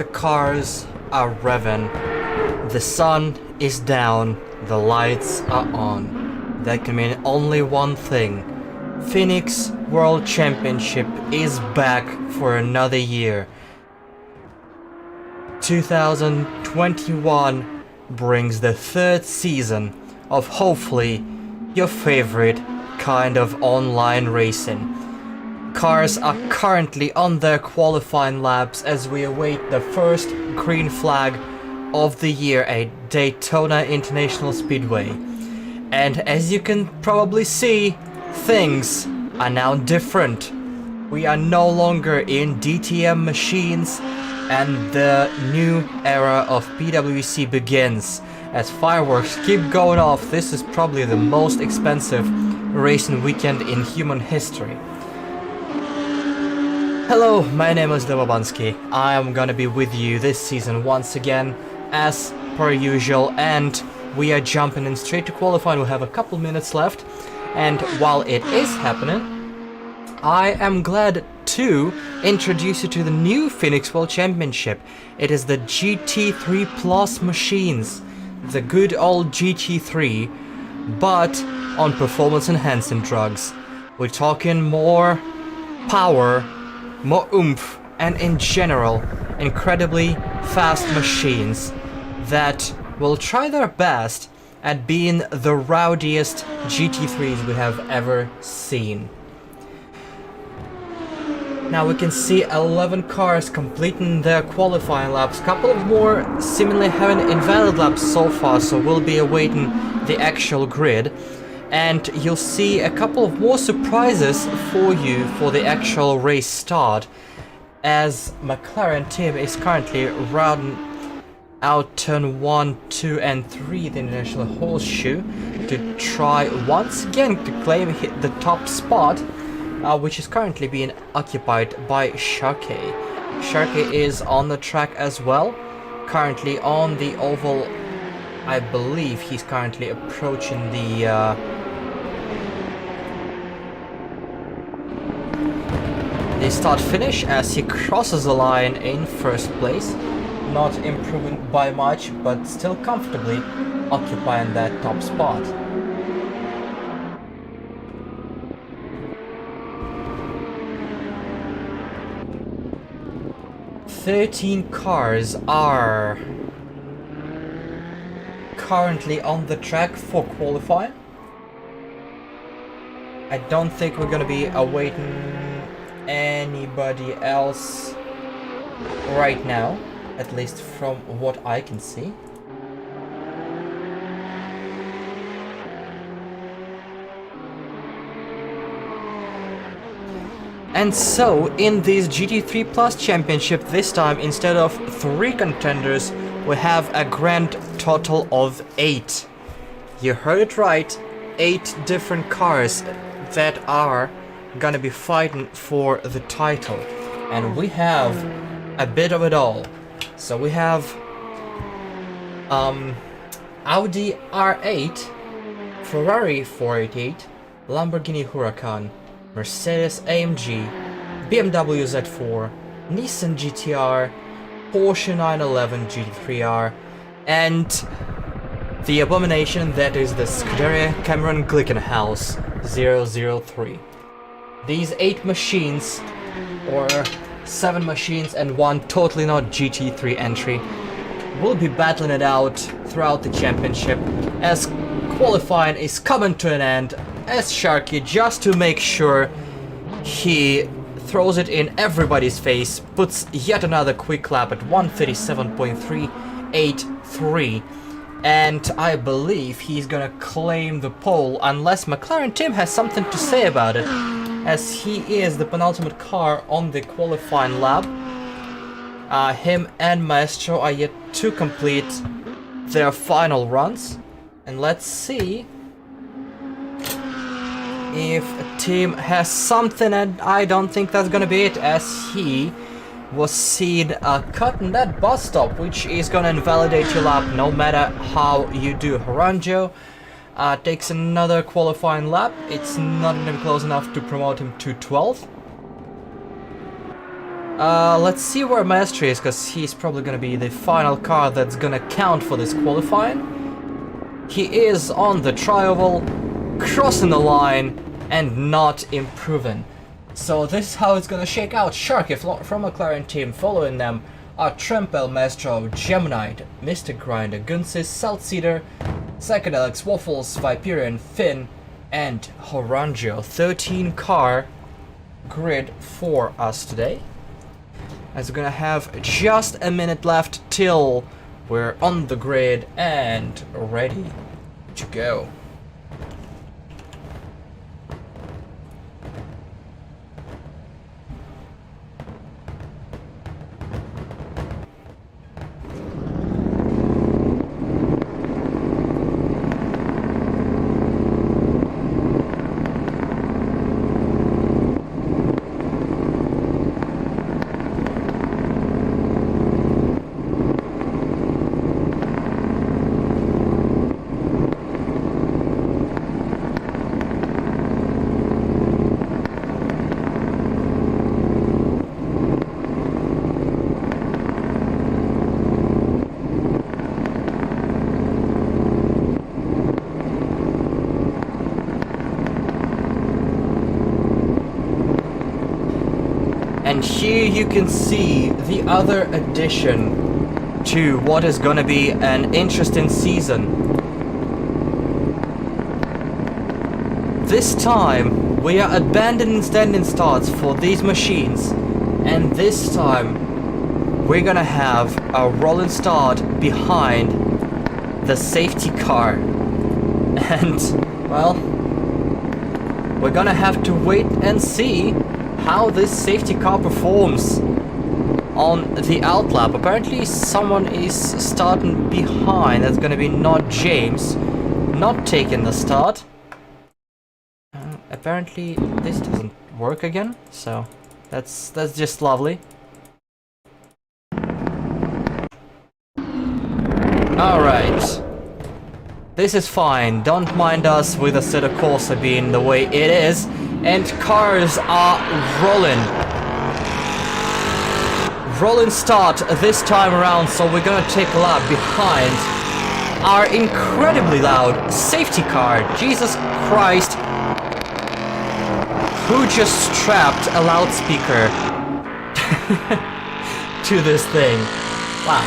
The cars are revving, the sun is down, the lights are on. That can mean only one thing. Phoenix World Championship is back for another year. 2021 brings the third season of hopefully your favorite kind of online racing. Cars are currently on their qualifying laps as we await the first green flag of the year at Daytona International Speedway. And as you can probably see, things are now different. We are no longer in DTM machines and the new era of PWC begins. As fireworks keep going off, this is probably the most expensive racing weekend in human history. Hello, my name is Dobabansky. I am gonna be with you this season once again, as per usual, and we are jumping in straight to qualifying. We have a couple minutes left, and while it is happening, I am glad to introduce you to the new Phoenix World Championship. It is the GT3 Plus machines, the good old GT3, but on performance enhancing drugs. We're talking more power, more oomph, and in general, incredibly fast machines that will try their best at being the rowdiest GT3s we have ever seen. Now we can see 11 cars completing their qualifying laps, a couple of more seemingly having invalid laps so far, so we'll be awaiting the actual grid. And you'll see a couple of more surprises for you for the actual race start, as McLaren team is currently rounding out turn 1, 2 and 3, the International Horseshoe, to try once again to claim the top spot, which is currently being occupied by Sharkey. Sharkey is on the track as well, currently on the oval. I believe he's currently approaching the start finish as he crosses the line in first place, not improving by much but still comfortably occupying that top spot. "13 cars are currently on the track for qualifying. I don't think we're gonna be awaiting anybody else right now, at least from what I can see. And so, in this GT3 Plus Championship this time, instead of 3 contenders, we have a grand total of 8. You heard it right, 8 different cars that are gonna be fighting for the title. And we have a bit of it all. So we have Audi R8, Ferrari 488, Lamborghini Huracan, Mercedes AMG, BMW Z4, Nissan GTR, Porsche 911 GT3R, and the abomination that is the Scuderia Cameron Glickenhaus 003. These 8 machines, or 7 machines and 1 totally not GT3 entry, will be battling it out throughout the championship as qualifying is coming to an end, as Sharky, just to make sure he throws it in everybody's face, puts yet another quick lap at 137.383, and I believe he's gonna claim the pole unless McLaren team has something to say about it, as he is the penultimate car on the qualifying lap. Him and Maestro are yet to complete their final runs, and let's see if a team has something, and I don't think that's gonna be it, as he was seen cutting that bus stop, which is gonna invalidate your lap no matter how you do. Haranjo takes another qualifying lap. It's not gonna be close enough to promote him to 12th. Let's see where Maestri is, because he's probably gonna be the final car that's gonna count for this qualifying. He is on the tri-oval, crossing the line, and not improving. So this is how it's gonna shake out. Sharky from McLaren team, following them are Trempel, Maestro, Geminite, Mystic Grinder, Gunsis, Saltseeder, Psychedelics, Waffles, Viperian, Finn, and Horangio. 13 car grid for us today. As we're gonna have just a minute left till we're on the grid and ready to go. And here you can see the other addition to what is gonna be an interesting season. This time we are abandoning standing starts for these machines, and this time we're gonna have a rolling start behind the safety car. And well, we're gonna have to wait and see how this safety car performs on the outlap. Apparently someone is starting behind. That's gonna be not James, not taking the start. Apparently this doesn't work again, so that's just lovely. Alright, this is fine. Don't mind us with a set of Corsa being the way it is. And cars are rolling. Rolling start this time around, so we're gonna take a lap behind our incredibly loud safety car. Jesus Christ. Who just strapped a loudspeaker to this thing? Wow.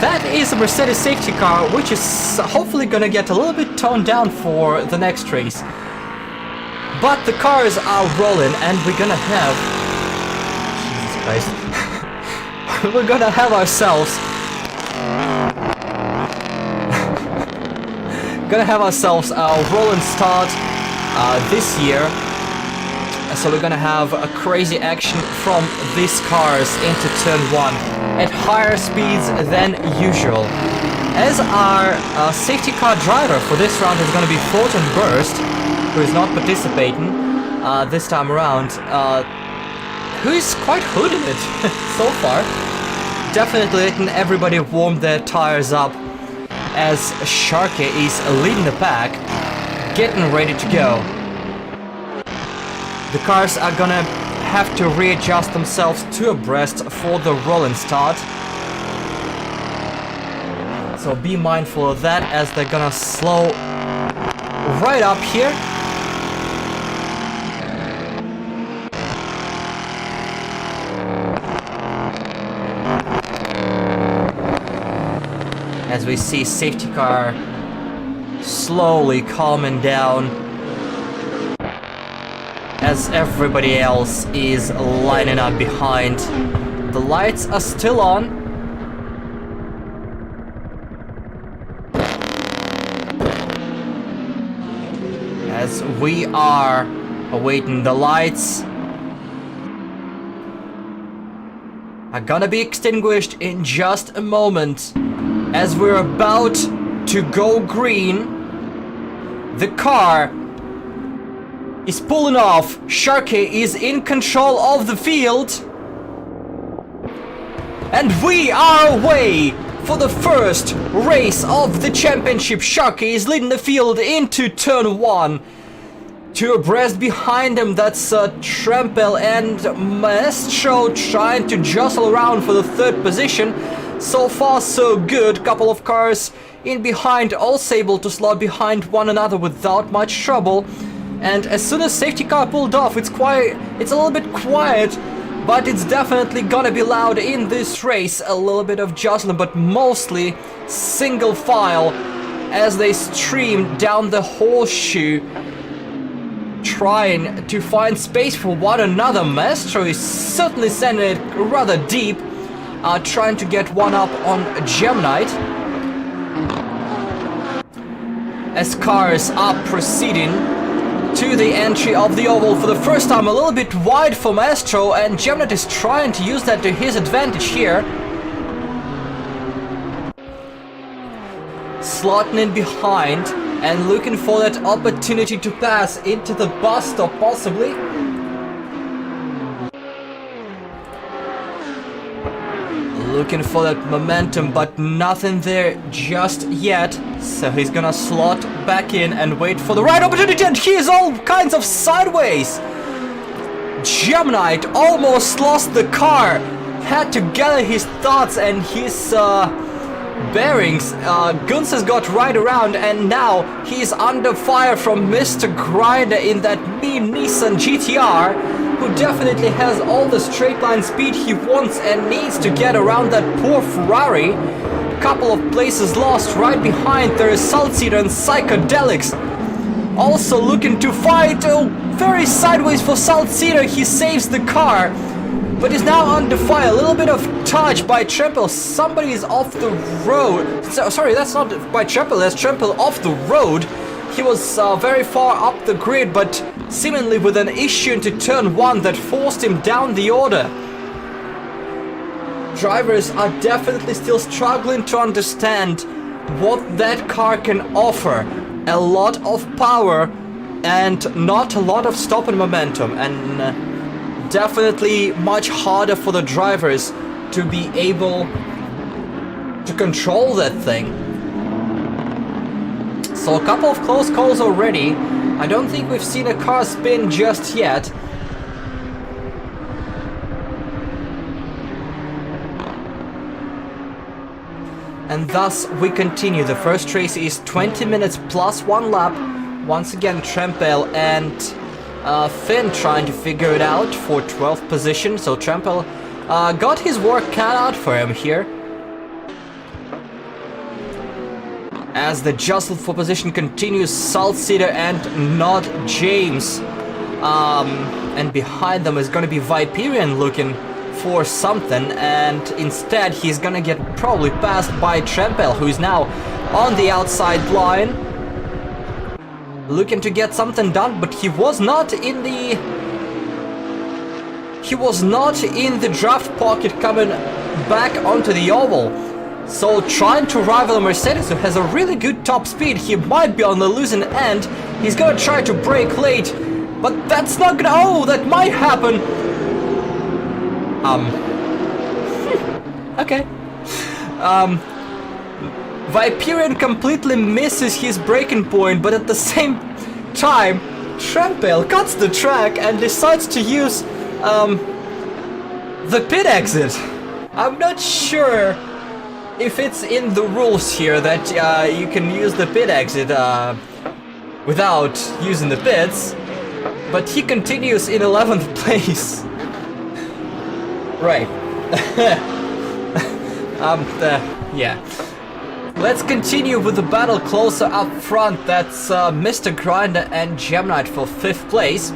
That is a Mercedes safety car, which is hopefully gonna get a little bit toned down for the next race. But the cars are rolling, and we're gonna have... Jesus Christ. We're gonna have ourselves... gonna have ourselves a rolling start this year. So we're gonna have a crazy action from these cars into turn 1 at higher speeds than usual. As our safety car driver for this round is gonna be Fulton Burst, who is not participating this time around, who is quite hooding it so far. Definitely letting everybody warm their tires up as Sharky is leading the pack, getting ready to go. The cars are gonna have to readjust themselves to abreast for the rolling start. So be mindful of that as they're gonna slow right up here. As we see safety car slowly calming down as everybody else is lining up behind. The lights are still on. As we are awaiting the lights are gonna be extinguished in just a moment. As we're about to go green, the car is pulling off. Sharky is in control of the field. And we are away for the first race of the championship. Sharky is leading the field into turn 1. Two abreast behind him, that's Trempel and Maestro trying to jostle around for the third position. So far so good, couple of cars in behind, also able to slot behind one another without much trouble. And as soon as safety car pulled off, it's a little bit quiet, but it's definitely gonna be loud in this race. A little bit of jostling, but mostly single file as they stream down the horseshoe, trying to find space for one another. Maestro is certainly sending it rather deep, trying to get one up on Gemnite. As cars are proceeding to the entry of the oval for the first time, a little bit wide for Maestro, and Gemnite is trying to use that to his advantage here. Slotting in behind and looking for that opportunity to pass into the bus stop, possibly. Looking for that momentum, but nothing there just yet. So he's gonna slot back in and wait for the right opportunity, and he is all kinds of sideways. Gemnite almost lost the car, had to gather his thoughts and his bearings. Guns has got right around, and now he's under fire from Mr. Grinder in that mean Nissan GTR, who definitely has all the straight line speed he wants and needs to get around that poor Ferrari. Couple of places lost. Right behind there is Saltseeder and Psychedelics, also looking to fight. Oh, very sideways for Saltseeder. He saves the car, but is now under fire. A little bit of touch by Trempel. Somebody is off the road. Sorry, that's not by Trempel, that's Trempel off the road. He was very far up the grid, but seemingly with an issue into turn 1 that forced him down the order. Drivers are definitely still struggling to understand what that car can offer. A lot of power and not a lot of stopping momentum, and definitely much harder for the drivers to be able to control that thing. So a couple of close calls already. I don't think we've seen a car spin just yet. And thus we continue. The first race is 20 minutes plus 1 lap. Once again, Trempel and Finn trying to figure it out for 12th position. So Trempel got his work cut out for him here. As the jostle for position continues, Saltseeder and not James. And behind them is going to be Viperian looking for something, and instead he's going to get probably passed by Trempel, who is now on the outside line. Looking to get something done, but he was not in the draft pocket coming back onto the oval. So trying to rival a Mercedes who has a really good top speed, he might be on the losing end. He's gonna try to brake late, but that's not gonna... Oh, that might happen. Okay. Viperian completely misses his braking point, but at the same time, Trempel cuts the track and decides to use the pit exit. I'm not sure if it's in the rules here that you can use the pit exit without using the pits, but he continues in 11th place. Right. Yeah. Let's continue with the battle closer up front. That's Mr. Grinder and Gemnite for 5th place.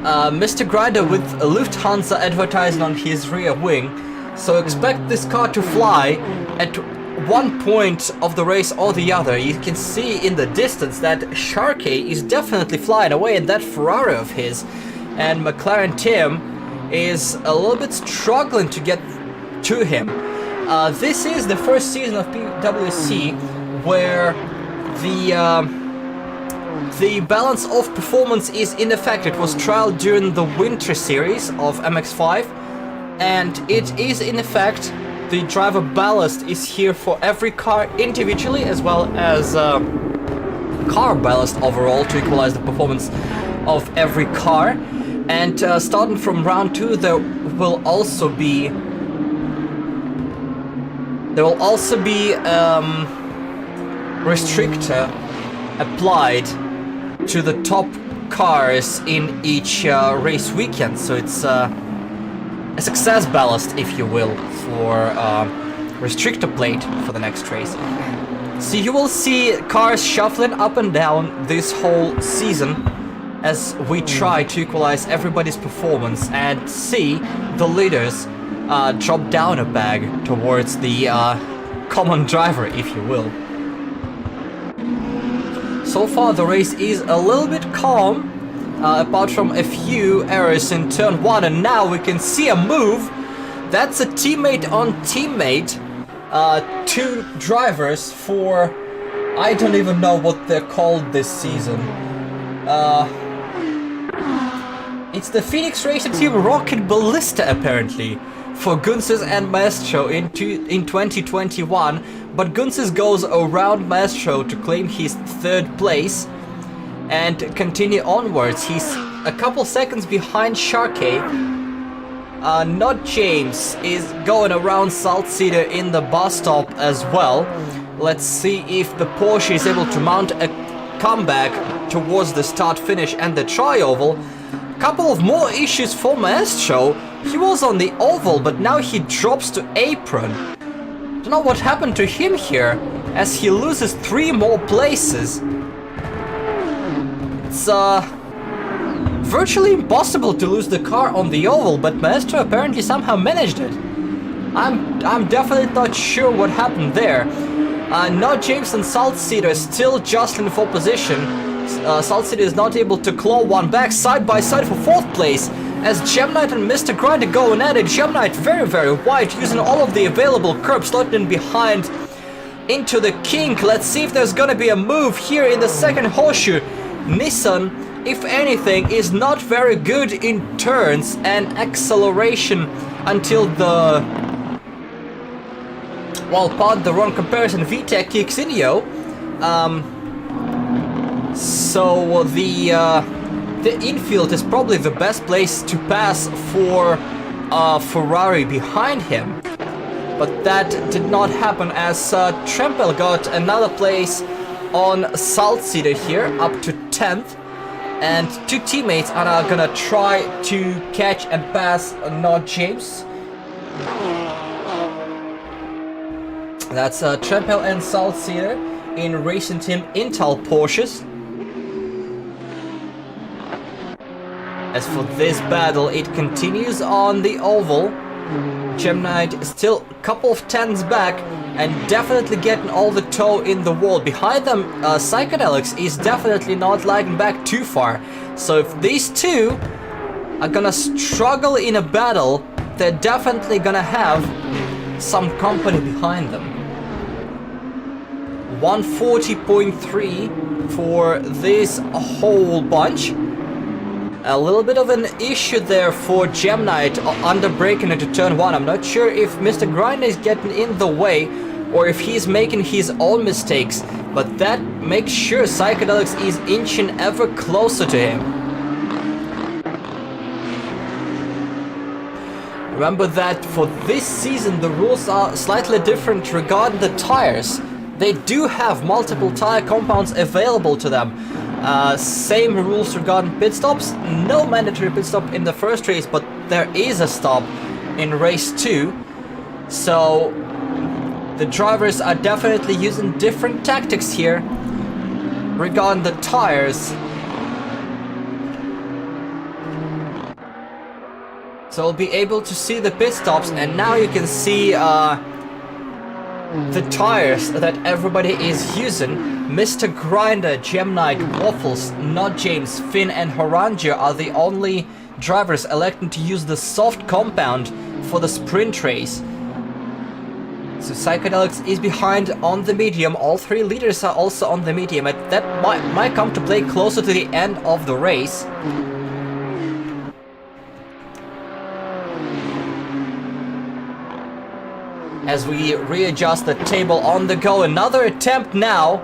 Mr. Grinder with Lufthansa advertising on his rear wing. So expect this car to fly at one point of the race or the other. You can see in the distance that Sharkey is definitely flying away in that Ferrari of his. And McLaren Tim is a little bit struggling to get to him. This is the first season of PWC where the balance of performance is in effect. It was trialed during the winter series of MX5, and it is in effect the driver ballast is here for every car individually, as well as car ballast overall to equalize the performance of every car. And starting from round 2, there will also be restrictor applied to the top cars in each race weekend. So it's a success ballast, if you will, for restrictor plate for the next race. So you will see cars shuffling up and down this whole season as we try to equalize everybody's performance and see the leaders drop down a bag towards the common driver, if you will. So far the race is a little bit calm, apart from a few errors in turn 1, and now we can see a move. That's a teammate on teammate. 2 drivers for... I don't even know what they're called this season. It's the Phoenix Racing Team Rocket Ballista, apparently, for Gunses and Maestro in 2021. But Gunses goes around Maestro to claim his 3rd place and continue onwards. He's a couple seconds behind Sharkey. Not James is going around Salt Cedar in the bus stop as well. Let's see if the Porsche is able to mount a comeback towards the start finish and the tri-oval. Couple of more issues for Maestro. He was on the oval, but now he drops to apron. Don't know what happened to him here, as he loses 3 more places. It's virtually impossible to lose the car on the oval, but Maestro apparently somehow managed it. I'm definitely not sure what happened there. Not James and Salt Cedar still jostling for position. Salt Cedar is not able to claw one back side by side for 4th place, as Gem Knight and Mr. Grinder going at it. Gem Knight very wide, using all of the available curb, slotting behind into the kink. Let's see if there's gonna be a move here in the second horseshoe. Nissan, if anything, is not very good in turns and acceleration until the... well, pardon the wrong comparison, VTEC kicks in, yo. So the infield is probably the best place to pass for Ferrari behind him. But that did not happen, as Trempel got another place on Salt Cedar here, up to 10th. And 2 teammates are now gonna try to catch and pass Not James. That's Trempel and Salt Cedar in Racing Team Intel Porsches. As for this battle, it continues on the oval. Gem Knight still a couple of tenths back and definitely getting all the toe in the wall. Behind them, Psychedelics is definitely not lagging back too far. So if these two are gonna struggle in a battle, they're definitely gonna have some company behind them. 140.3 for this whole bunch. A little bit of an issue there for Gem Knight under braking into turn 1. I'm not sure if Mr. Grinder is getting in the way or if he's making his own mistakes, but that makes sure Psychedelics is inching ever closer to him. Remember that for this season the rules are slightly different regarding the tires. They do have multiple tire compounds available to them. Same rules regarding pit stops. No mandatory pit stop in the first race, but there is a stop in race 2. So the drivers are definitely using different tactics here regarding the tires. So we'll be able to see the pit stops, and now you can see the tires that everybody is using. Mr. Grinder, Gem Knight, Waffles, Not James, Finn and Horangia are the only drivers electing to use the soft compound for the sprint race. So Psychedelics is behind on the medium. All 3 leaders are also on the medium, and that might come to play closer to the end of the race. as we readjust the table on the go. Another attempt now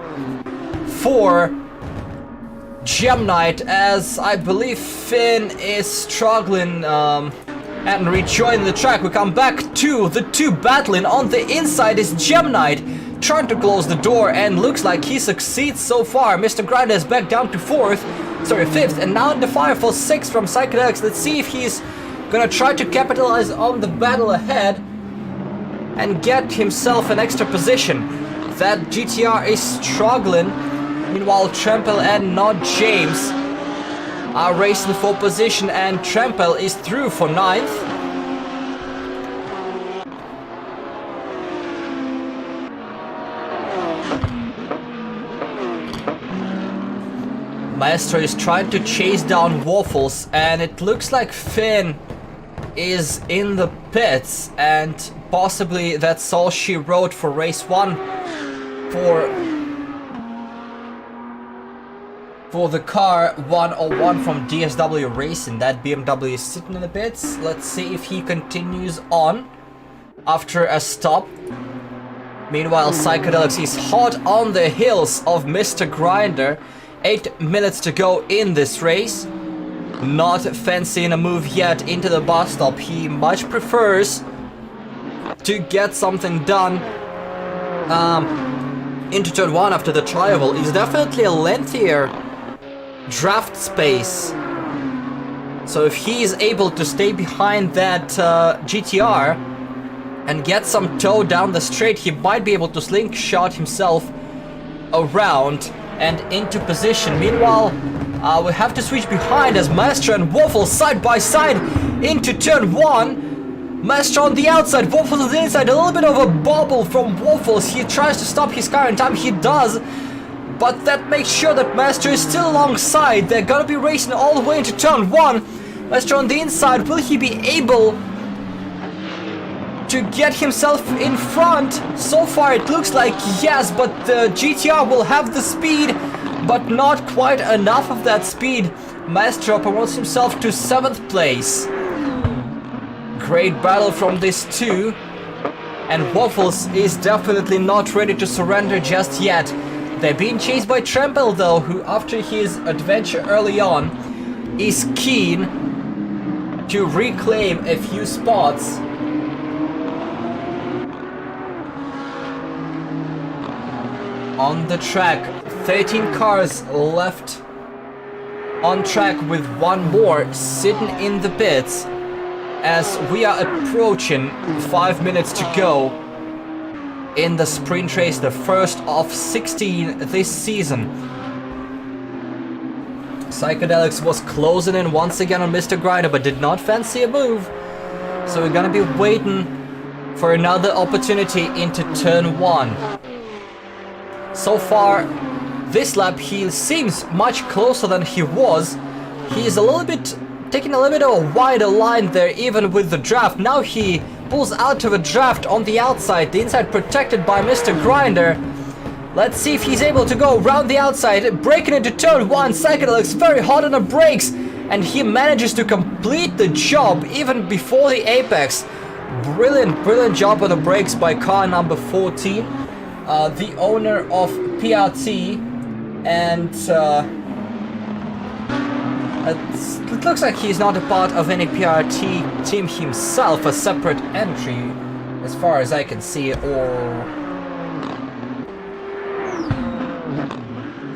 for Gem Knight, as I believe Finn is struggling and rejoining the track. We come back to the two battling. On the inside is Gem Knight trying to close the door, and looks like he succeeds so far. Mr. Grinder is back down to fifth, and now in the fire for 6th from Psychedelics. Let's see if he's gonna try to capitalize on the battle ahead and get himself an extra position. That GTR is struggling. Meanwhile, Trempel and not James are racing for position, and Trempel is through for 9th. Maestro is trying to chase down Waffles, and it looks like Finn is in the pits, and possibly that's all she wrote for race 1 for the car 101 from DSW Racing. That BMW is sitting in the pits. Let's see if he continues on after a stop. Meanwhile, Psychedelics is hot on the heels of Mr. Grinder. 8 minutes to go in this race. Not fancying a move yet into the bus stop. He much prefers to get something done into turn 1 after the tri-oval. It's definitely a lengthier draft space. So if he is able to stay behind that GTR and get some tow down the straight, he might be able to slingshot himself around and into position. Meanwhile, we have to switch behind as Maestro and Waffle side by side into turn 1. Maestro on the outside, Waffles on the inside. A little bit of a bobble from Waffles. He tries to stop his car in time. He does, but that makes sure that Maestro is still alongside. They're gonna be racing all the way into turn 1. Maestro on the inside. Will he be able to get himself in front? So far it looks like yes, but the GTR will have the speed, but not quite enough of that speed. Maestro promotes himself to 7th place. Great battle from these two, and Waffles is definitely not ready to surrender just yet. They're being chased by Trempel though, who after his adventure early on is keen to reclaim a few spots. On the track, 13 cars left on track with one more sitting in the pits as we are approaching 5 minutes to go in the sprint race, the first of 16 this season. Psychedelics was closing in once again on Mr. Grinder, but did not fancy a move. So we're gonna be waiting for another opportunity into turn 1. So far, this lap he seems much closer than he was. He's a little bit taking a little bit of a wider line there, even with the draft. Now he pulls out of a draft on the outside, the inside protected by Mr. Grinder. Let's see if he's able to go around the outside, breaking into turn 1. Psychedelics very hot on the brakes, and he manages to complete the job even before the apex. Brilliant job on the brakes by car number 14. The owner of PRC, and it looks like he's not a part of any PRT team himself, a separate entry as far as I can see, or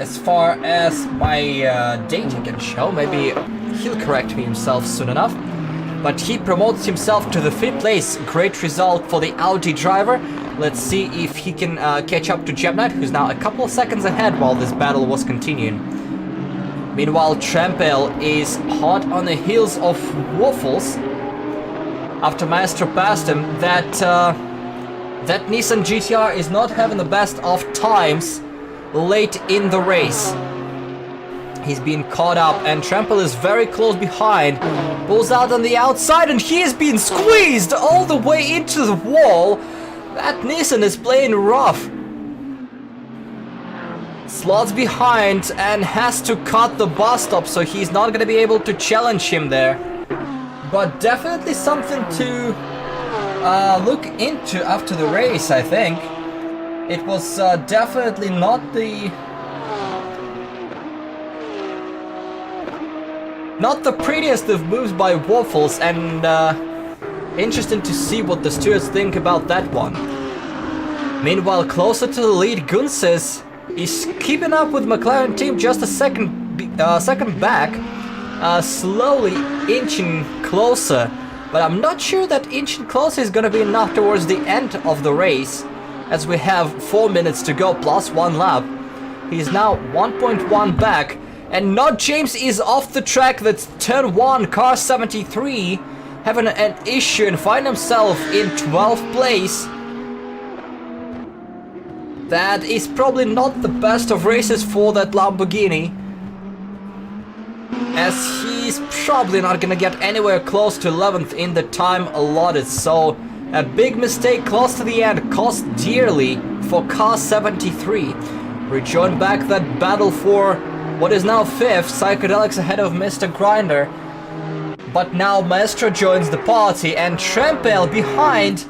as far as my data can show. Maybe he'll correct me himself soon enough. But he promotes himself to the 5th place. Great result for the Audi driver. Let's see if he can catch up to Gem Knight, who's now a couple of seconds ahead while this battle was continuing. Meanwhile, Trempel is hot on the heels of Waffles. After Maestro passed him, that Nissan GTR is not having the best of times late in the race. He's being caught up, and Trempel is very close behind. Pulls out on the outside, and he is being squeezed all the way into the wall. That Nissan is playing rough. Slots behind and has to cut the bus stop, so he's not going to be able to challenge him there. But definitely something to look into after the race, I think. It was definitely not the prettiest of moves by Waffles, and interesting to see what the stewards think about that one. Meanwhile, closer to the lead, Gunses is keeping up with McLaren team just a second back, slowly inching closer. But I'm not sure that inching closer is gonna be enough towards the end of the race, as we have 4 minutes to go plus 1 lap. He's now 1.1 back, and not James is off the track. That's turn 1, car 73, having an issue and find himself in 12th place. That is probably not the best of races for that Lamborghini, as he's probably not gonna get anywhere close to 11th in the time allotted. So a big mistake close to the end cost dearly for car 73. Rejoin back that battle for what is now 5th, Psychedelics ahead of Mr. Grinder. But now Maestro joins the party, and Trempel behind,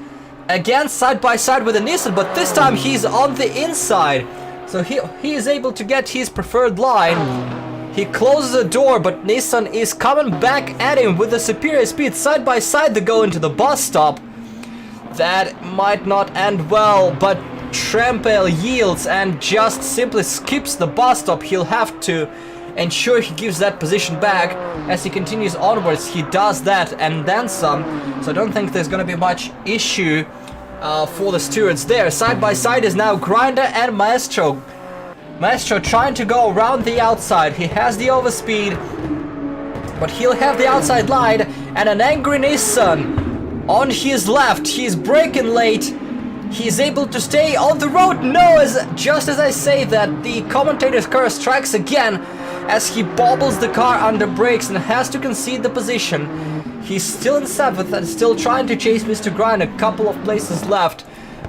again side by side with the Nissan, but this time he's on the inside. So he is able to get his preferred line. He closes the door, but Nissan is coming back at him with a superior speed side by side to go into the bus stop. That might not end well, but Trempel yields and just simply skips the bus stop. He'll have to ensure he gives that position back as he continues onwards. He does that and then some, so I don't think there's gonna be much issue for the stewards there. Side by side is now Grinder and Maestro. Maestro trying to go around the outside. He has the overspeed, but he'll have the outside line, and an angry Nissan on his left. He's braking late. He's able to stay on the road. No, just as I say that, the commentator's car strikes again as he bobbles the car under brakes and has to concede the position. He's still in 7th and still trying to chase Mr. Grind, a couple of places left.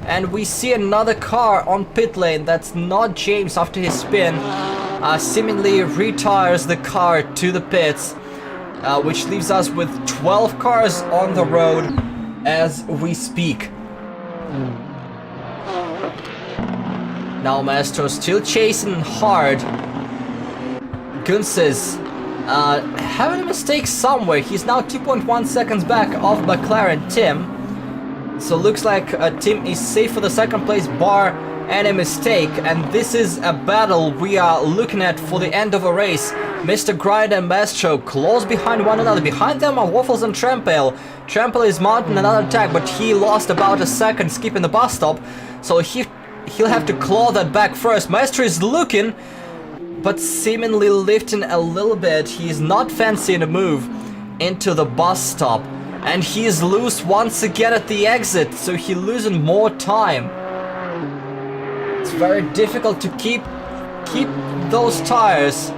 And we see another car on pit lane. That's not James after his spin. Seemingly retires the car to the pits, which leaves us with 12 cars on the road as we speak. Now Maestro still chasing hard. Gunses having a mistake somewhere. He's now 2.1 seconds back off McLaren Tim. So looks like Tim is safe for the second place bar any mistake. And this is a battle we are looking at for the end of a race. Mr. Grind and Maestro close behind one another. Behind them are Waffles and Trempel. Trempel is mounting another attack, but he lost about a second skipping the bus stop. So he'll have to claw that back first. Maestro is looking, but seemingly lifting a little bit. He's not fancying a move into the bus stop. And he's loose once again at the exit, so he's losing more time. It's very difficult to keep those tires.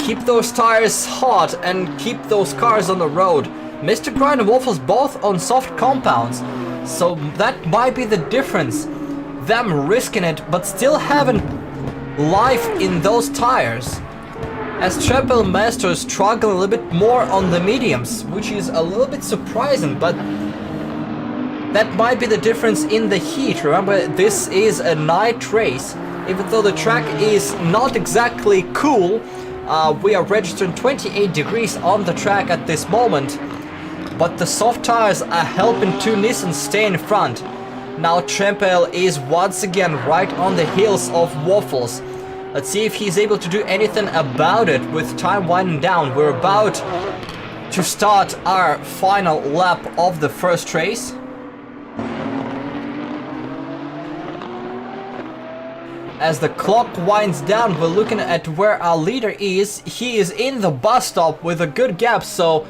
Keep those tires hot and keep those cars on the road. Mr. Grind and Waffles both on soft compounds, so that might be the difference. Them risking it, but still having life in those tires. As Trempel and Maestro struggle a little bit more on the mediums, which is a little bit surprising, but that might be the difference in the heat. Remember, this is a night race. Even though the track is not exactly cool, we are registering 28 degrees on the track at this moment, but the soft tires are helping two Nissans stay in front. Now Trempel is once again right on the heels of Waffles. Let's see if he's able to do anything about it with time winding down. We're about to start our final lap of the first race. As the clock winds down, we're looking at where our leader is. He is in the bus stop with a good gap, so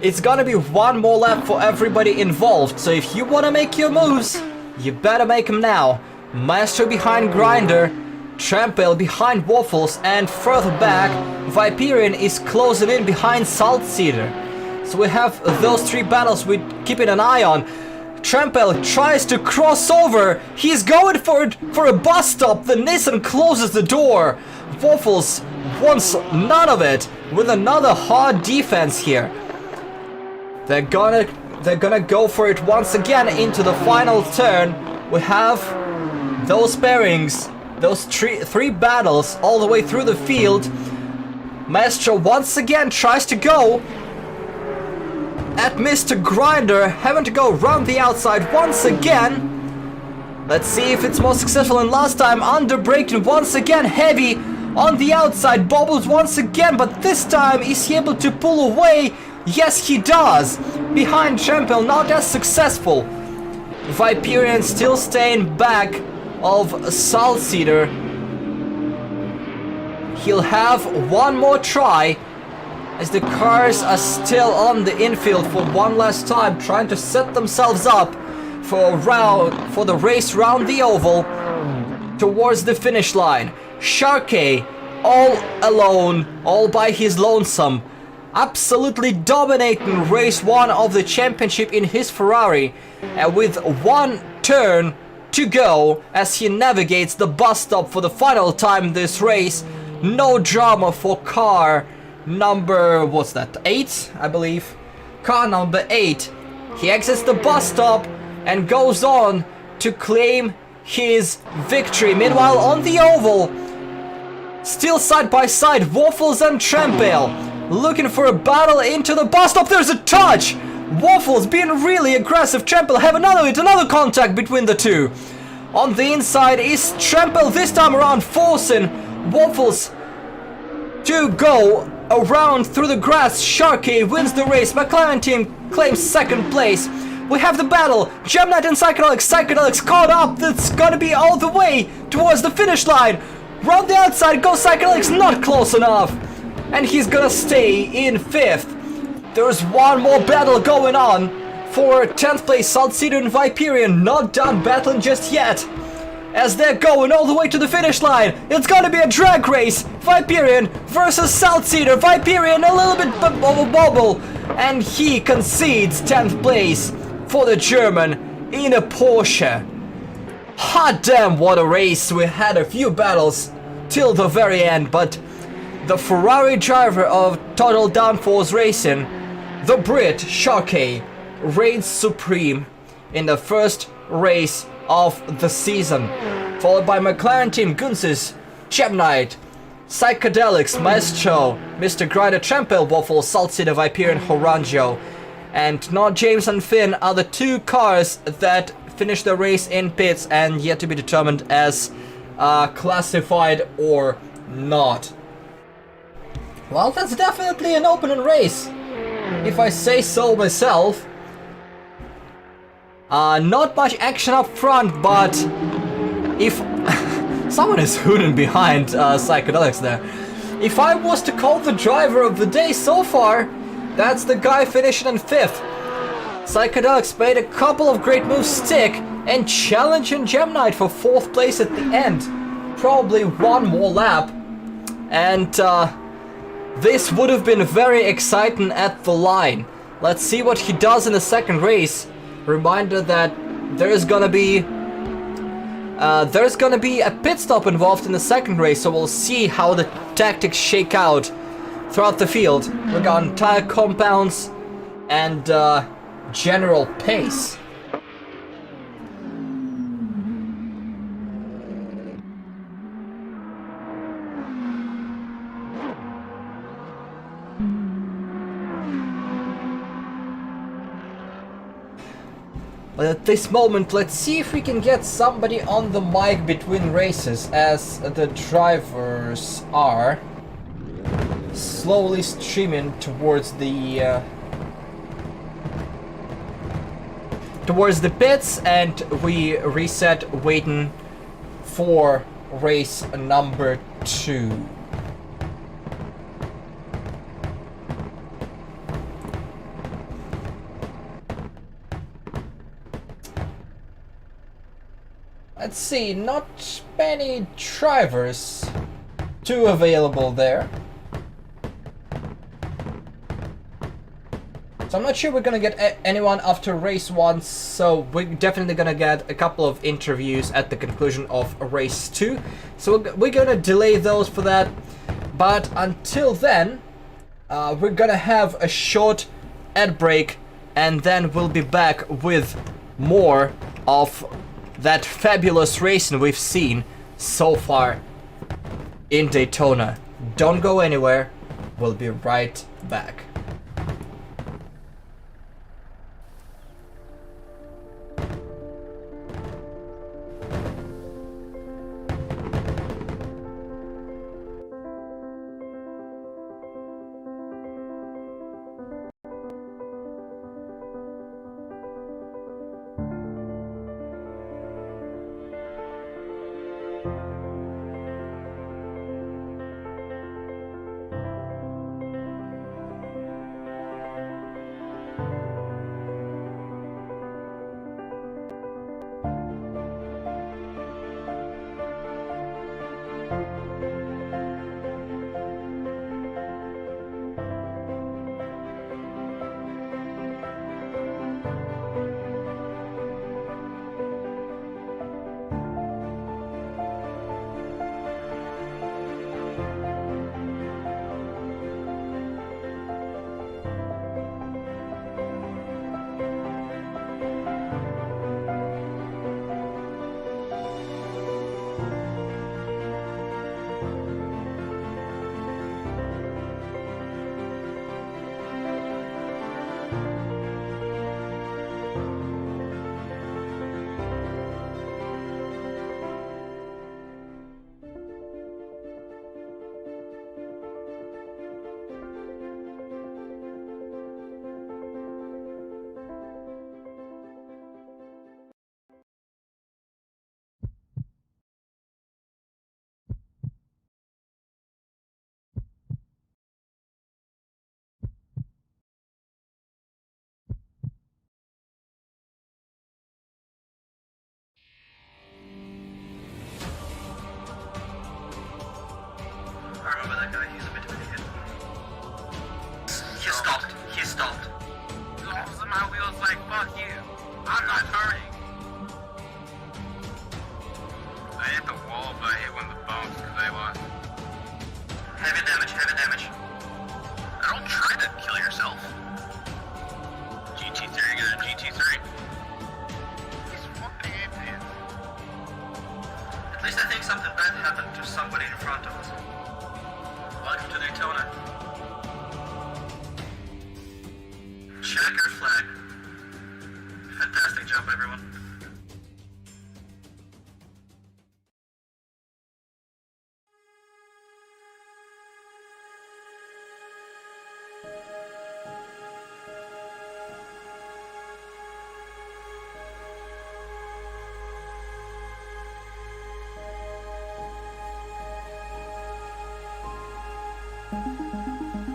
it's gonna be one more lap for everybody involved. So if you wanna make your moves, you better make them now. Maestro behind Grinder, Trempel behind Waffles, and further back, Viperian is closing in behind Salt Cedar. So we have those three battles we're keeping an eye on. Trempel tries to cross over. He's going for a bus stop. The Nissan closes the door. Waffles wants none of it with another hard defense here. They're gonna go for it once again into the final turn. We have those pairings, those three battles all the way through the field. Maestro once again tries to go at Mr. Grinder, having to go round the outside once again. Let's see if it's more successful than last time. Under braking once again, heavy on the outside, bobbles once again, but this time is he able to pull away? Yes, he does. Behind Champel, not as successful. Viperian still staying back of Saltseeder. He'll have one more try as the cars are still on the infield for one last time, trying to set themselves up for the race round the oval towards the finish line. Sharkey all alone, all by his lonesome, absolutely dominating race 1 of the championship in his Ferrari, and with one turn to go as he navigates the bus stop for the final time this race. No drama for car number, what's that, 8, I believe. Car number 8. He exits the bus stop and goes on to claim his victory. Meanwhile, on the oval, still side by side, Waffles and Trampale looking for a battle into the bus stop. There's a touch! Waffles being really aggressive. Trampale have another contact between the two. On the inside is Trampale, this time around forcing Waffles to go around through the grass. Sharkey wins the race. McLaren team claims second place. We have the battle. Gemknight and Psychedelics. Psychedelics caught up. That's gonna be all the way towards the finish line. Round the outside goes Psychedelics, not close enough. And he's gonna stay in 5th. There's one more battle going on for 10th place. Saltseeder and Viperian not done battling just yet, as they're going all the way to the finish line. It's gonna be a drag race. Viperian versus Saltseeder. Viperian a little bit of a bobble, and he concedes 10th place for the German in a Porsche. Hot damn, what a race. We had a few battles till the very end, but the Ferrari driver of Total Downforce Racing, the Brit Sharkey, reigns supreme in the first race of the season, followed by McLaren team Gunsis, Gemknight, Psychedelics, Maestro, Mr. Grinder, Trampale, Waffle, Saltseeder, Viperian, Horanjo, and not James and Finn are the two cars that finished the race in pits and yet to be determined as classified or not. Well, that's definitely an opening race, if I say so myself. Not much action up front, but if someone is hooting behind Psychedelics there. If I was to call the driver of the day so far, that's the guy finishing in 5th. Psychedelics made a couple of great moves stick and challenging Gemknight for 4th place at the end. Probably one more lap. And this would have been very exciting at the line. Let's see what he does in the second race. Reminder that there's gonna be a pit stop involved in the second race, so we'll see how the tactics shake out throughout the field regarding tire compounds and general pace. But at this moment, let's see if we can get somebody on the mic between races, as the drivers are slowly streaming towards the pits, and we reset waiting for race number 2. Let's see, not many drivers too available there. So I'm not sure we're gonna get anyone after race 1, so we're definitely gonna get a couple of interviews at the conclusion of race 2. So we're gonna delay those for that. But until then, we're gonna have a short ad break and then we'll be back with more of that fabulous racing we've seen so far in Daytona. Don't go anywhere, we'll be right back.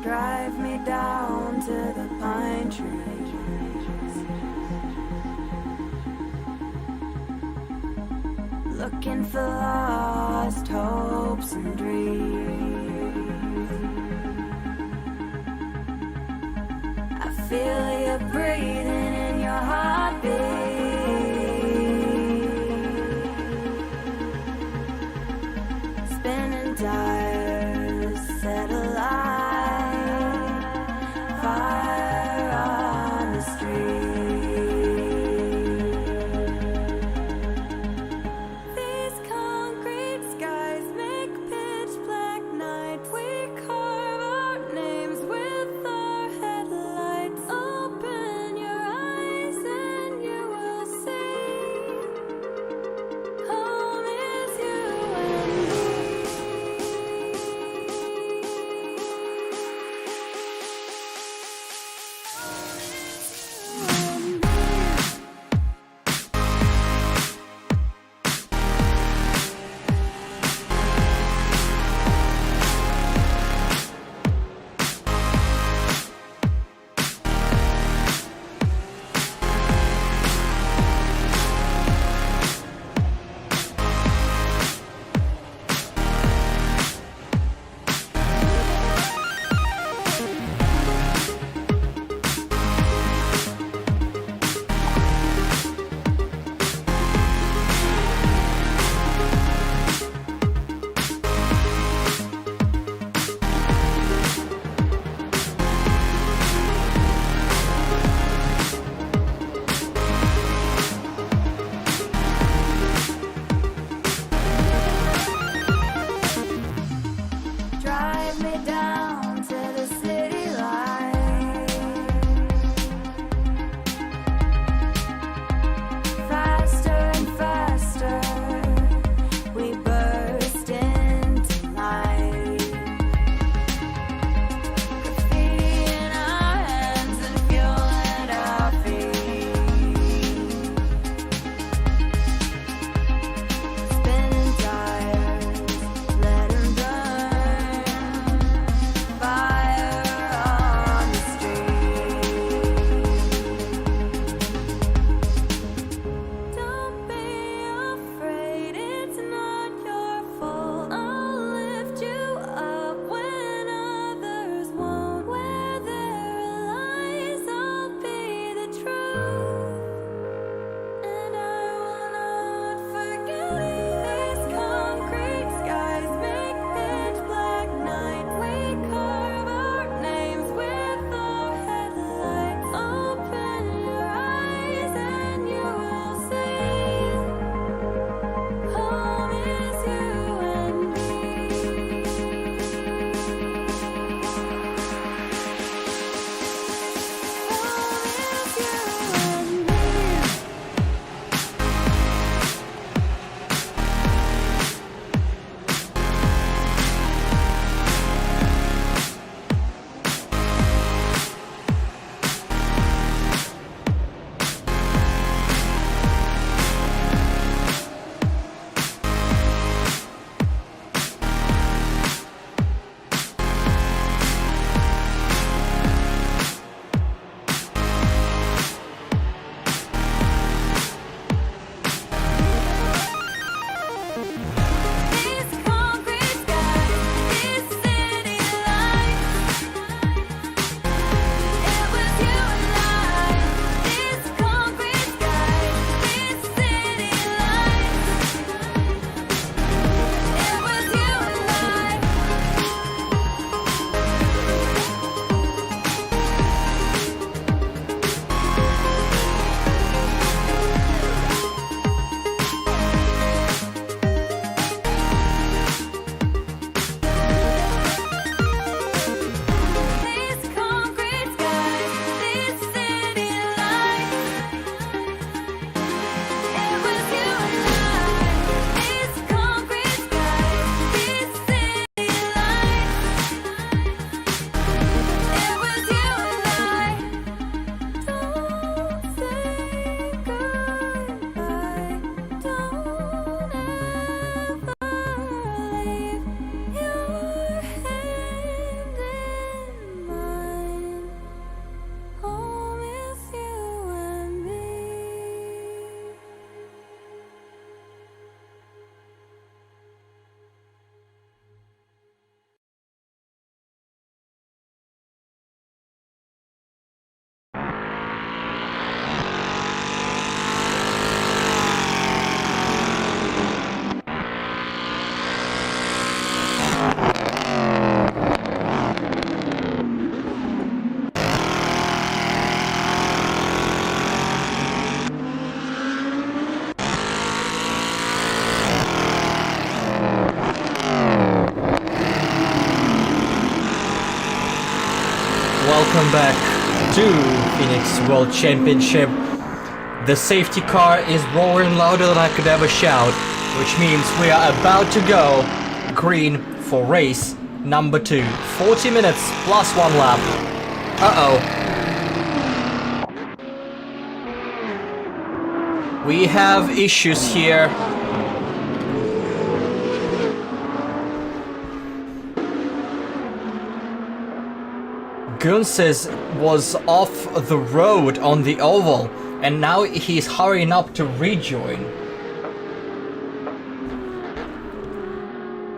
Drive me down to the pine trees, looking for lost hopes and dreams. I feel you breathing in your heartbeat, spinning tires set alight. Fire on the street. These concrete skies make pitch black. welcome back to Phoenix World Championship. The safety car is roaring louder than I could ever shout, which means we are about to go green for race number 2. 40 minutes plus 1 lap. Uh-oh. We have issues here. Gunses was off the road on the oval, and now he's hurrying up to rejoin.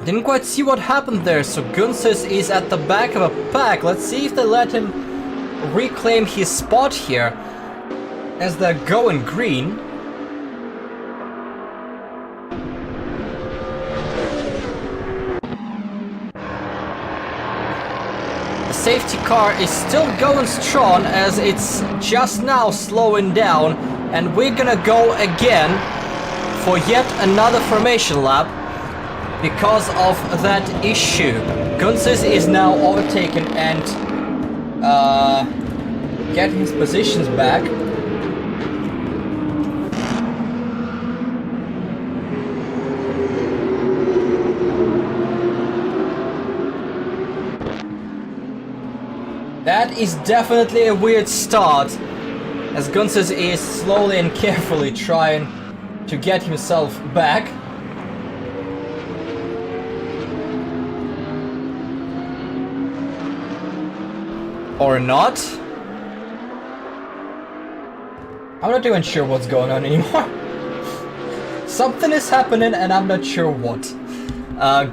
Didn't quite see what happened there, so Gunses is at the back of a pack. Let's see if they let him reclaim his spot here as they're going green. Safety car is still going strong as it's just now slowing down, and we're gonna go again for yet another formation lap because of that issue. Gunses is now overtaken and getting his positions back. That is definitely a weird start, as Gunses is slowly and carefully trying to get himself back. Or not. I'm not even sure what's going on anymore. Something is happening and I'm not sure what.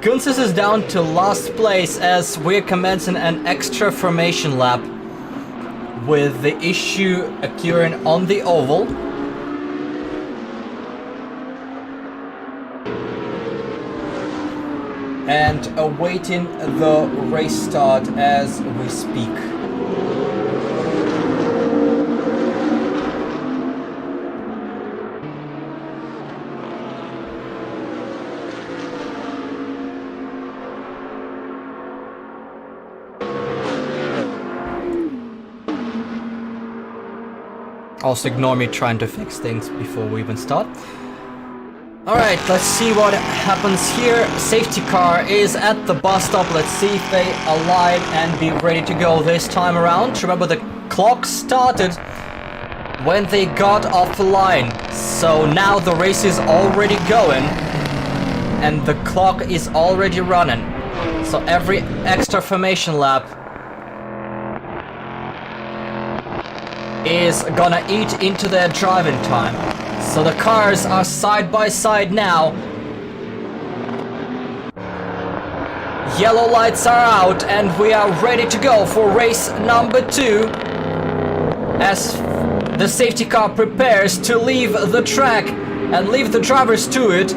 Gunses is down to last place as we're commencing an extra formation lap with the issue occurring on the oval. And awaiting the race start as we speak. Also ignore me trying to fix things before we even start. Alright, let's see what happens here. Safety car is at the bus stop. Let's see if they align and be ready to go this time around. Remember, the clock started when they got off the line. So now the race is already going and the clock is already running. So every extra formation lap is gonna eat into their driving time. So the cars are side by side now. Yellow lights are out and we are ready to go for race number 2 as the safety car prepares to leave the track and leave the drivers to it.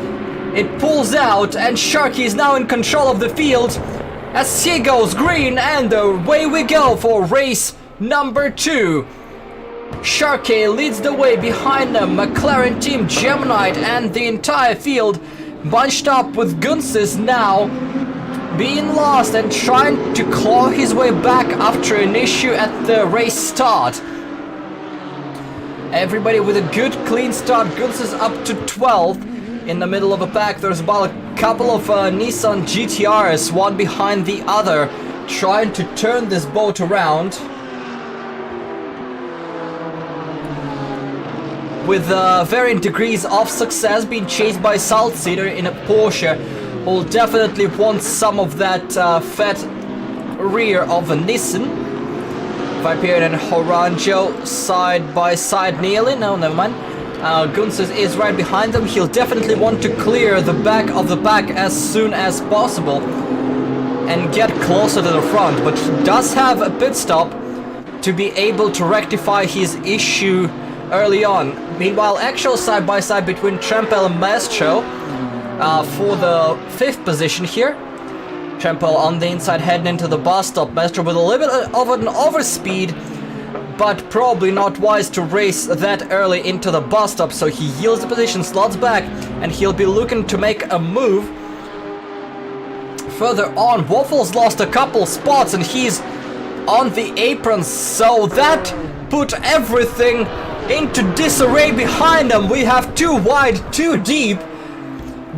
It pulls out and Sharky is now in control of the field as he goes green, and away we go for race number 2. Sharky leads the way behind them. McLaren team, Gemini and the entire field bunched up with Gunses now being lost and trying to claw his way back after an issue at the race start. Everybody with a good clean start. Gunses up to 12th. In the middle of a pack there's about a couple of Nissan GTRs, one behind the other, trying to turn this boat around. With varying degrees of success, being chased by Saltseeder in a Porsche, who'll definitely want some of that fat rear of a Nissan. Viper and Horanjo side by side nearly. No, never mind. Gunses is right behind them. He'll definitely want to clear the back of the pack as soon as possible and get closer to the front, but he does have a pit stop to be able to rectify his issue early on. Meanwhile, actual side-by-side between Trempel and Maestro for the 5th position here. Trempel on the inside heading into the bus stop. Maestro with a little bit of an overspeed, but probably not wise to race that early into the bus stop, so he yields the position, slots back, and he'll be looking to make a move. Further on, Waffles lost a couple spots and he's on the apron, so that put everything into disarray behind them. We have 2 wide, 2 deep,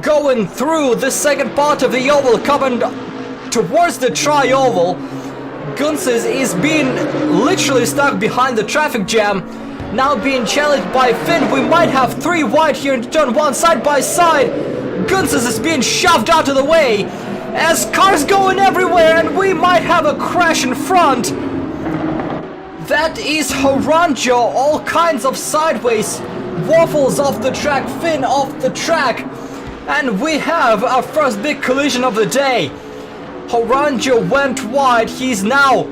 going through the second part of the oval, coming towards the tri-oval. Gunses is being literally stuck behind the traffic jam, now being challenged by Finn. We might have 3 wide here in turn 1, side by side. Gunses is being shoved out of the way as cars going everywhere, and we might have a crash in front. That is Horanjo, all kinds of sideways, Waffles off the track, Finn off the track, and we have our first big collision of the day. Horanjo went wide, he's now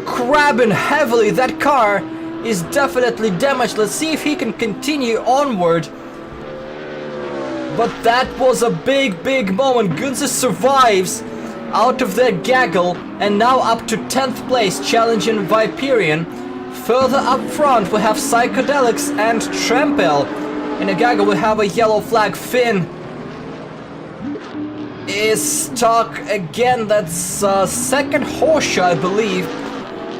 grabbing heavily. That car is definitely damaged. Let's see if he can continue onward. But that was a big moment. Gunses survives out of that gaggle and now up to 10th place, challenging Viperion. Further up front we have Psychedelics and Trampel. In a gaggle we have a yellow flag. Finn is stuck again. That's second Porsche, I believe.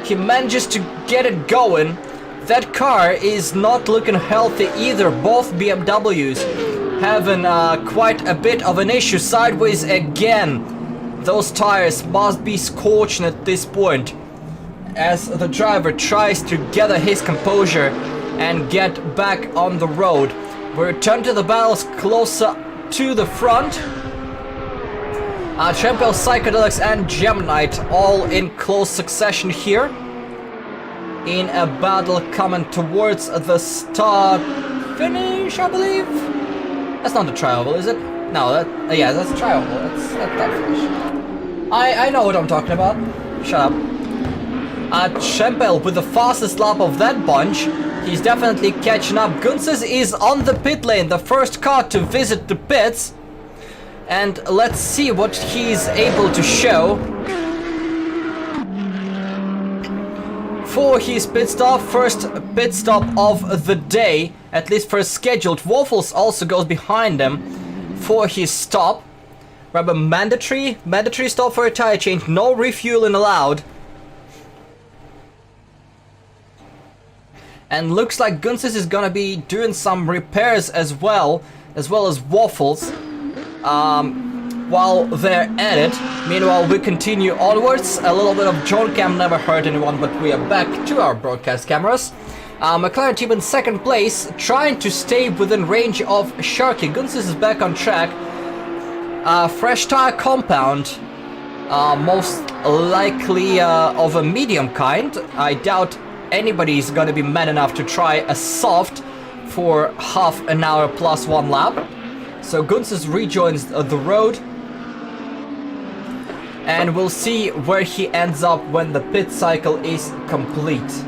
He manages to get it going. That car is not looking healthy either. Both BMWs having quite a bit of an issue. Sideways again. Those tires must be scorching at this point as the driver tries to gather his composure and get back on the road. We return to the battles closer to the front. Trampel, Psychedelics and Gemnite all in close succession here in a battle coming towards the start finish, I believe. That's not the tri-oval, is it? No, yeah, that's the tri-oval. That's that finish. I know what I'm talking about. Shut up. Trampel with the fastest lap of that bunch. He's definitely catching up. Gunses is on the pit lane, the first car to visit the pits. And let's see what he's able to show for his pit stop. First pit stop of the day, at least for scheduled. Waffles also goes behind him for his stop. Grab a mandatory stop for a tire change. No refueling allowed. And looks like Gunses is gonna be doing some repairs as well as Waffles. While they're at it. Meanwhile, we continue onwards. A little bit of drone cam never hurt anyone, but we are back to our broadcast cameras. McLaren team in second place, trying to stay within range of Sharky. Gunses is back on track. Fresh tire compound, most likely of a medium kind. I doubt anybody's gonna be mad enough to try a soft for half an hour plus 1 lap. So Gunses rejoins the road, and we'll see where he ends up when the pit cycle is complete.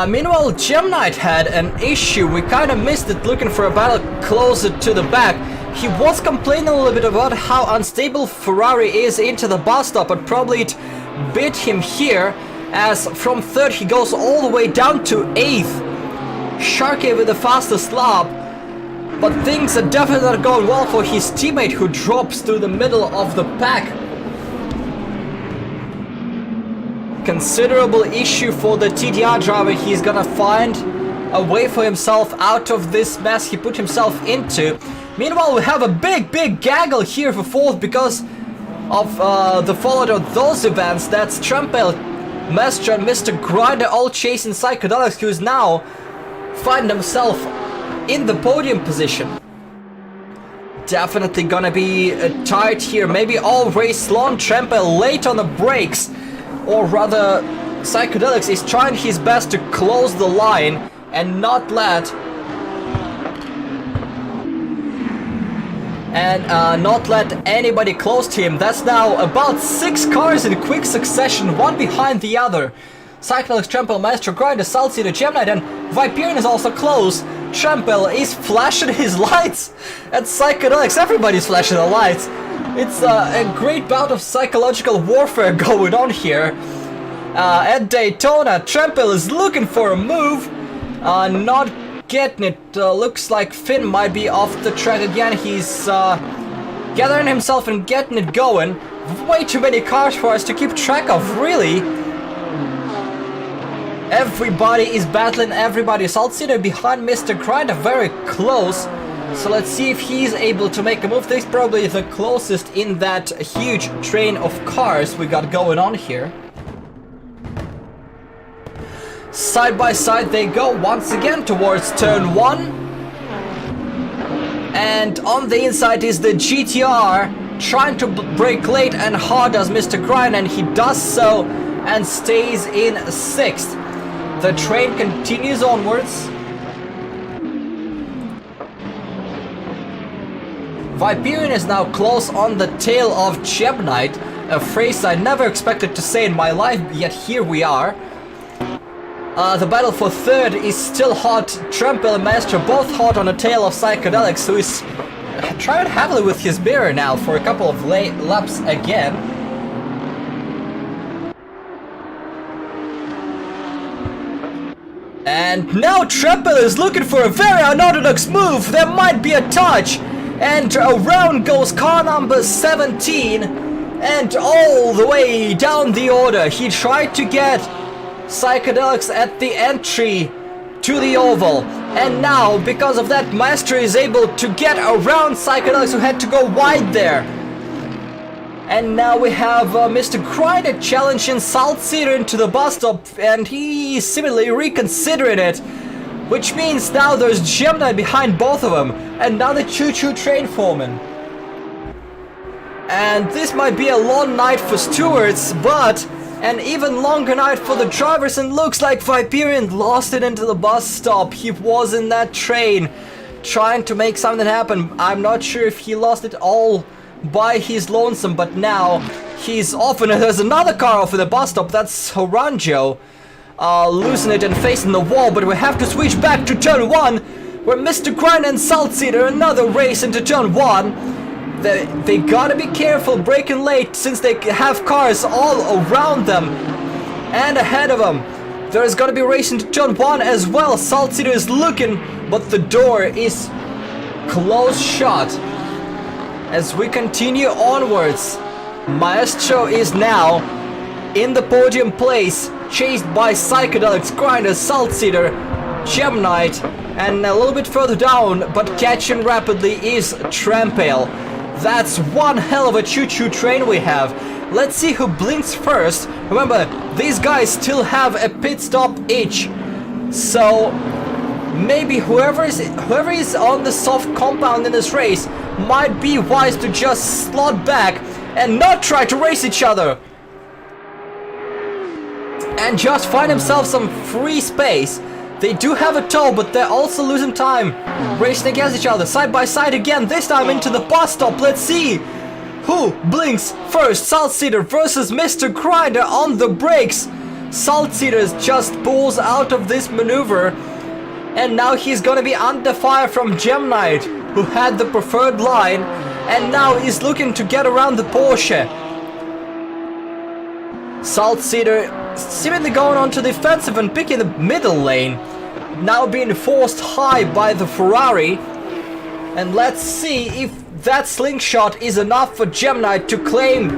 Meanwhile, Gemnite had an issue. We kind of missed it, looking for a battle closer to the back. He was complaining a little bit about how unstable Ferrari is into the bus stop, but probably it bit him here, as from 3rd he goes all the way down to 8th. Sharky with the fastest lap, but things are definitely not going well for his teammate, who drops to the middle of the pack. Considerable issue for the TDR driver. He's gonna find a way for himself out of this mess he put himself into. Meanwhile, we have a big gaggle here for 4th because of the fallout of those events. That's Trampel, Mestra, and Mr. Grinder all chasing Psychedelics, who is now find himself in the podium position. Definitely gonna be tight here, maybe all race long. Trampel late on the brakes, or rather Psychedelics is trying his best to close the line and not let anybody close to him. That's now about 6 cars in quick succession, one behind the other. Psychedelics, Trampel, Maestro, Grinder, Saltseeder, Gemnite, and Viperion is also close. Trampel is flashing his lights at Psychedelics. Everybody's flashing the lights. It's a great bout of psychological warfare going on here. At Daytona, Trampel is looking for a move. Not getting it. Looks like Finn might be off the track again. He's gathering himself and getting it going. way too many cars for us to keep track of, really. Everybody is battling everybody. Saltcedar behind Mr. Grinder, very close. So let's see if he's able to make a move. This is probably the closest in that huge train of cars we got going on here. Side by side they go once again towards turn 1. And on the inside is the GTR trying to brake late and hard as Mr. Grind, and he does so and stays in 6th. The train continues onwards. Viperion is now close on the tail of Gemnite, a phrase I never expected to say in my life, yet here we are. The battle for 3rd is still hot. Trempel and Maestro both hot on the tail of Psychedelics, who is trying heavily with his mirror now for a couple of laps again. And now Trempel is looking for a very unorthodox move. There might be a touch. And around goes car number 17. And all the way down the order, he tried to get Psychedelics at the entry to the oval, and now because of that Master is able to get around Psychedelics, who had to go wide there. And now we have Mr. Grinder challenging Saltcedar into the bus stop, and he is seemingly reconsidering it, which means now there's Gemini behind both of them, and now the choo-choo train foreman. And this might be a long night for stewards, but an even longer night for the drivers, and looks like Viperion lost it into the bus stop. He was in that train trying to make something happen. I'm not sure if he lost it all by his lonesome, but now he's off, and there's another car off at the bus stop. That's Horanjo losing it and facing the wall, but we have to switch back to turn 1, where Mr. Grind and Saltcedar another race into turn 1. They gotta be careful braking late, since they have cars all around them and ahead of them. There's gonna be a race into turn 1 as well. Saltcedar is looking, but the door is closed shut. As we continue onwards, Maestro is now in the podium place, chased by Psychedelics, Grinder, Saltcedar, Gemnite, and a little bit further down, but catching rapidly, is Trampale. That's one hell of a choo-choo train we have. Let's see who blinks first. Remember, these guys still have a pit stop each. So maybe whoever is on the soft compound in this race might be wise to just slot back and not try to race each other. And just find himself some free space. They do have a tow, but they're also losing time, racing against each other, side by side again, this time into the bus stop. Let's see who blinks first. Saltcedar versus Mr. Grinder on the brakes. Saltcedar just pulls out of this maneuver, and now he's gonna be under fire from Gemnite, who had the preferred line, and now he's looking to get around the Porsche. Saltcedar seemingly going on to the defensive and picking the middle lane, now being forced high by the Ferrari. And let's see if that slingshot is enough for Gemnite to claim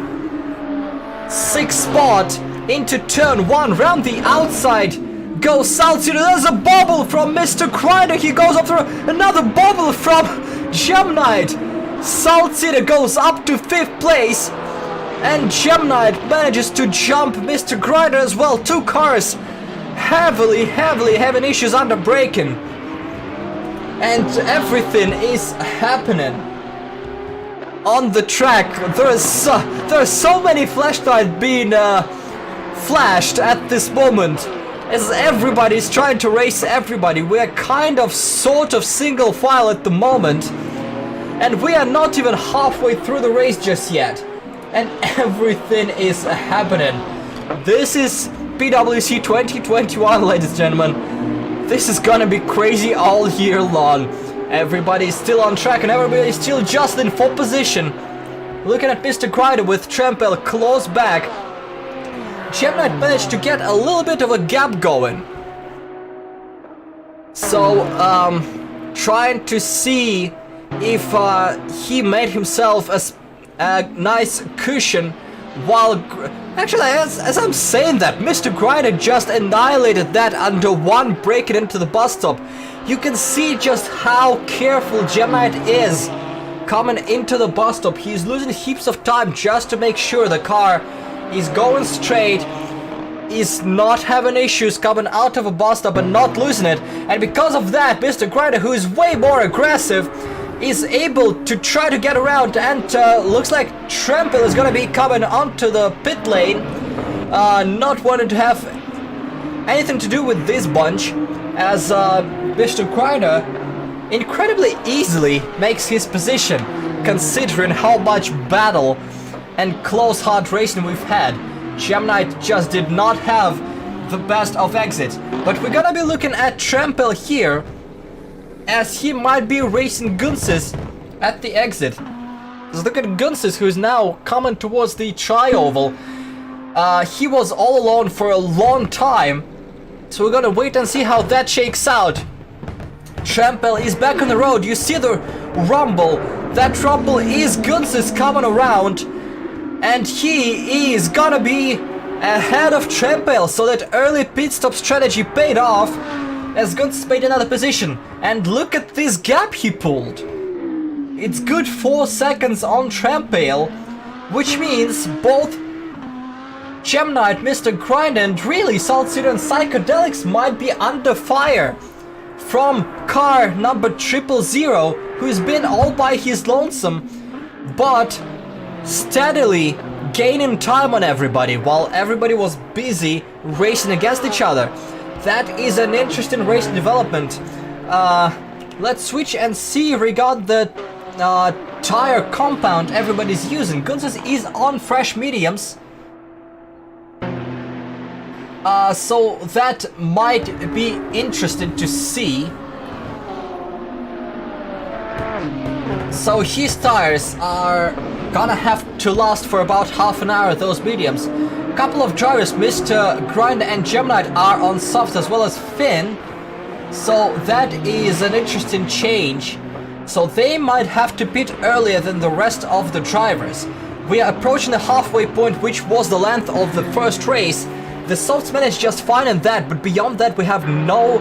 6th spot into turn 1. Round the outside goes Saltcedar. There's a bobble from Mr. Grinder. He goes up through another bobble from Gemnite. Saltcedar goes up to 5th place. And Gemnite manages to jump Mr. Grinder as well. Two cars heavily having issues under braking. And everything is happening on the track. There are so many flashlights being flashed at this moment, as everybody's trying to race everybody. We are kind of sort of single file at the moment, and we are not even halfway through the race just yet. And everything is happening. This is PWC 2021, ladies and gentlemen. This is gonna be crazy all year long. Everybody's still on track and everybody's still just in 4th position. Looking at Mr. Grinder with Trampel close back. Gemnite managed to get a little bit of a gap going. So, trying to see if he made himself a nice cushion, while actually as I'm saying that, Mr. Grinder just annihilated that under one breaking into the bus stop. You can see just how careful Gemnite is coming into the bus stop. He's losing heaps of time just to make sure the car is going straight, is not having issues coming out of a bus stop and not losing it. And because of that, Mr. Grinder, who is way more aggressive, is able to try to get around, and looks like Trample is gonna be coming onto the pit lane, not wanting to have anything to do with this bunch, as Mr. Grinder incredibly easily makes his position, considering how much battle and close hard racing we've had. Gemnite just did not have the best of exits, but we're gonna be looking at Trample here, as he might be racing Gunsis at the exit. Let's look at Gunsis, who is now coming towards the tri-oval. He was all alone for a long time, so we're gonna wait and see how that shakes out. Trample is back on the road. You see the rumble. That rumble is Gunsis coming around, and he is gonna be ahead of Trample, so that early pit stop strategy paid off, as Gunsis made another position. And look at this gap he pulled. It's good 4 seconds on Trample, which means both Gemnite, Mr. Grinder, and really Salt City and Psychedelics might be under fire from car number 000, who's been all by his lonesome, but steadily gaining time on everybody while everybody was busy racing against each other. That is an interesting racing development. Let's switch and see regarding the tire compound everybody's using. Gunsis is on fresh mediums, so that might be interesting to see. So his tires are gonna have to last for about half an hour, those mediums. Couple of drivers, Mr. Grinder and Gemnite, are on softs, as well as Finn. So that is an interesting change. So they might have to pit earlier than the rest of the drivers. We are approaching the halfway point, which was the length of the first race. The softs managed just fine in that, but beyond that we have no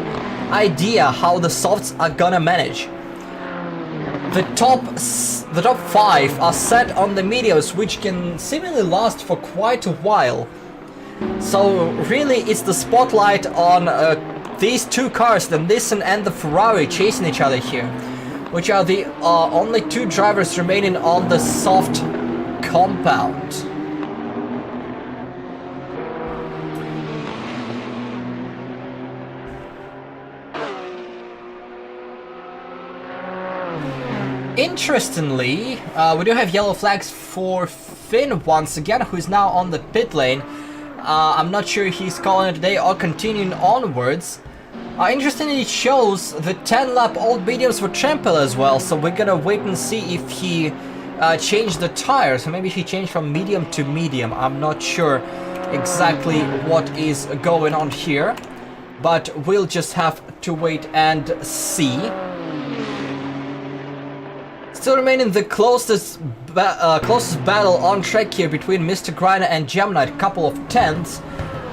idea how the softs are gonna manage. The top 5 are set on the mediums, which can seemingly last for quite a while. So really it's the spotlight on these two cars, the Nissan and the Ferrari, chasing each other here, which are the only two drivers remaining on the soft compound. Interestingly, we do have yellow flags for Finn once again, who is now on the pit lane. I'm not sure if he's calling it a day or continuing onwards. Interestingly, it shows the 10-lap old mediums for Trample as well, so we're gonna wait and see if he changed the tires. So maybe he changed from medium to medium. I'm not sure exactly what is going on here, but we'll just have to wait and see. Still remaining the closest battle on track here between Mr. Grinder and Gemnite, couple of tenths.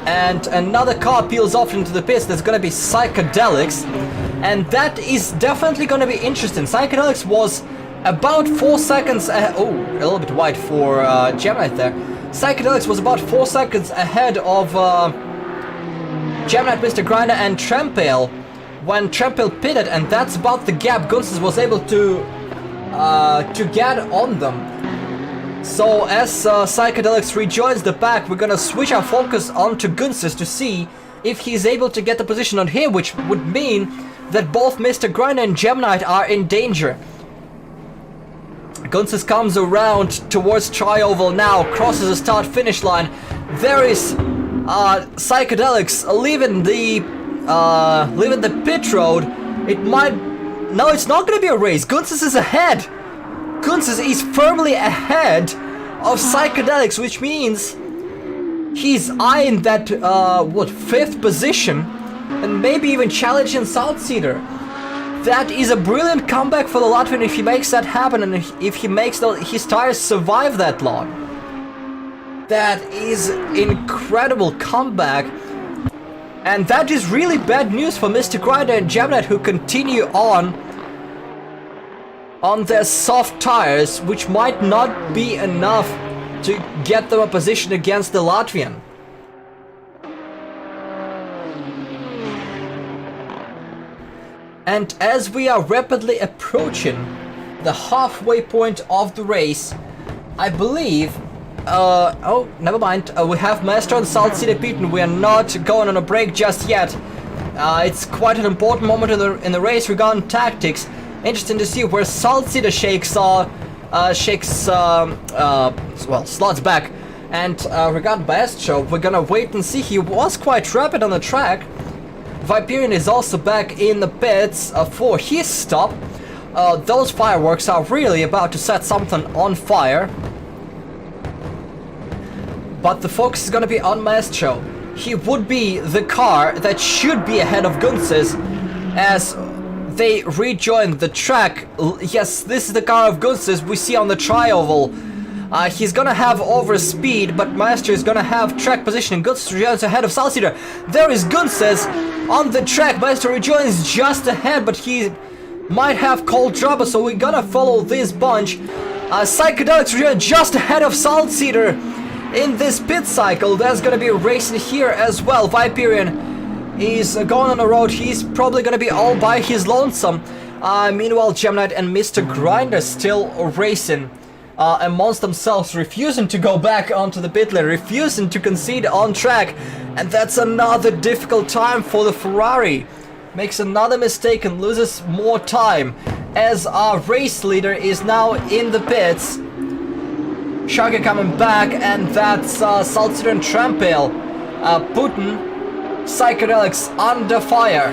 And another car peels off into the pits. There's gonna be Psychedelics, and that is definitely gonna be interesting. Psychedelics was about 4 seconds oh, a little bit wide for Gemnite there. Psychedelics was about 4 seconds ahead of Gemnite, Mr. Grinder, and Trample when Trample pitted, and that's about the gap Gunsis was able to get on them. So as Psychedelics rejoins the pack, we're gonna switch our focus onto Gunsis to see if he's able to get the position on him, which would mean that both Mr. Grinder and Gemnite are in danger. Gunsis comes around towards Tri-Oval now, crosses the start-finish line. There is Psychedelics leaving the pit road. It might... No, it's not going to be a race. Gunsis is ahead. Gunsis is firmly ahead of Psychedelics, which means he's eyeing that, 5th position, and maybe even challenging Southseeder. That is a brilliant comeback for the Latvian if he makes that happen, and if he makes his tires survive that long. That is incredible comeback. And that is really bad news for Mr. Grinder and Gemini, who continue on their soft tires, which might not be enough to get them a position against the Latvian. And as we are rapidly approaching the halfway point of the race, I believe oh, never mind. We have Maestro and Salt City beaten. We are not going on a break just yet. It's quite an important moment in the race regarding tactics. Interesting to see where Salt City slots back. And regarding Maestro, we're gonna wait and see. He was quite rapid on the track. Viperian is also back in the pits for his stop. Those fireworks are really about to set something on fire. But the focus is gonna be on Maestro. He would be the car that should be ahead of Gunz's as they rejoin the track. Yes, this is the car of Gunz's we see on the tri-oval. He's gonna have over speed, but Maestro is gonna have track positioning. Gunz's rejoins ahead of Salceder. There is Gunz's on the track. Maestro rejoins just ahead, but he might have cold trouble, so we're gonna follow this bunch. Psychedelics rejoin just ahead of Salceder. In this pit cycle, there's gonna be a racing here as well. Viperian is going on the road. He's probably gonna be all by his lonesome. Meanwhile, Gemini and Mr. Grinder still racing amongst themselves, refusing to go back onto the pit lane, refusing to concede on track. And that's another difficult time for the Ferrari. Makes another mistake and loses more time as our race leader is now in the pits. Shaka coming back, and that's Salceder and Trampale. Putin, Psychedelics under fire.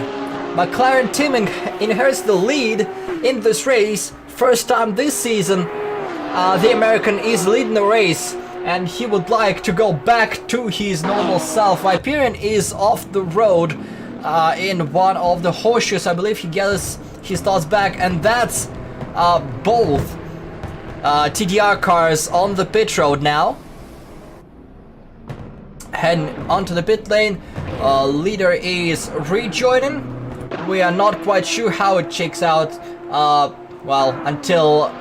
McLaren team inherits the lead in this race. First time this season, the American is leading the race, and he would like to go back to his normal self. Viperian is off the road in one of the horseshoes. I believe he gathers his thoughts back, and that's both TDR cars on the pit road now. Heading onto the pit lane. Leader is rejoining. We are not quite sure how it checks out. Well, until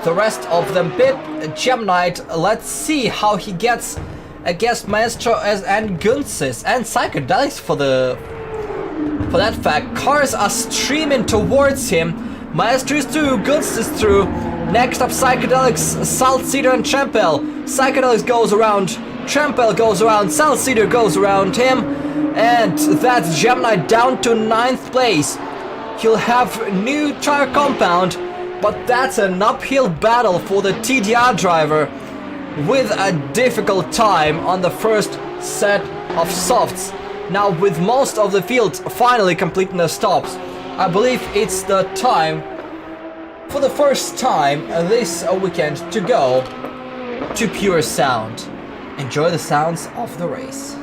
the rest of them pit. Gemini, let's see how he gets against Maestro and Gunz's and Psychedelics for that fact. Cars are streaming towards him. Maestro is through, Gunz is through. Next up, Psychedelics, Salceder and Trampale. Psychedelics goes around, Trampale goes around, Salceder goes around him. And that's Gemini down to 9th place. He'll have new tire compound, but that's an uphill battle for the TDR driver with a difficult time on the first set of softs. Now with most of the field finally completing their stops, I believe it's the time for the first time this weekend to go to pure sound. Enjoy the sounds of the race.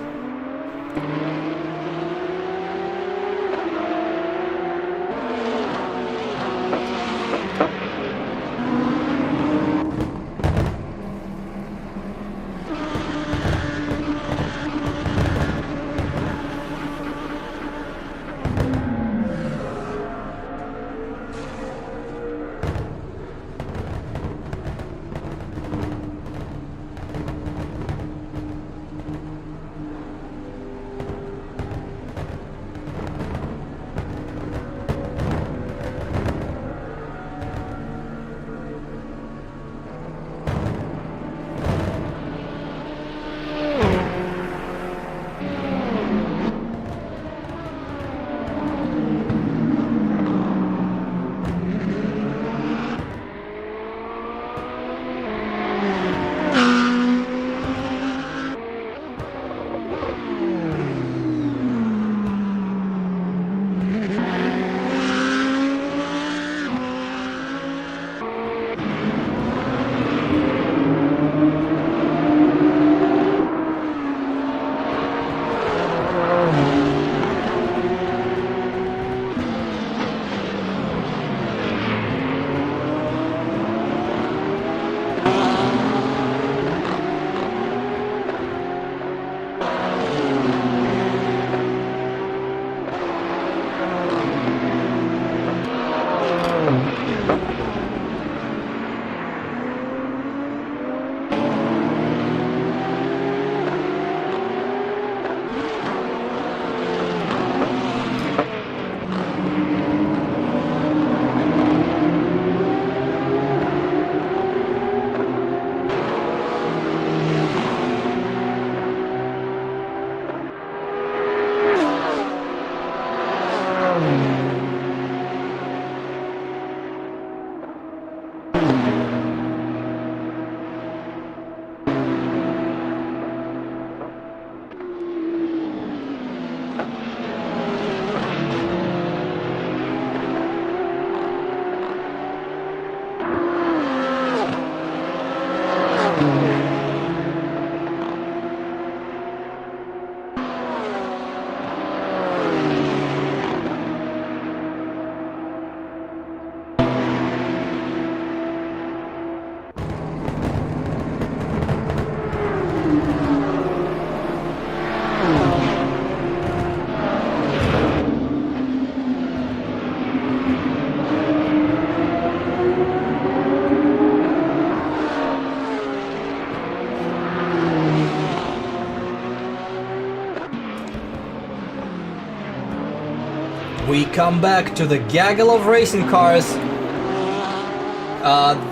We come back to the gaggle of racing cars.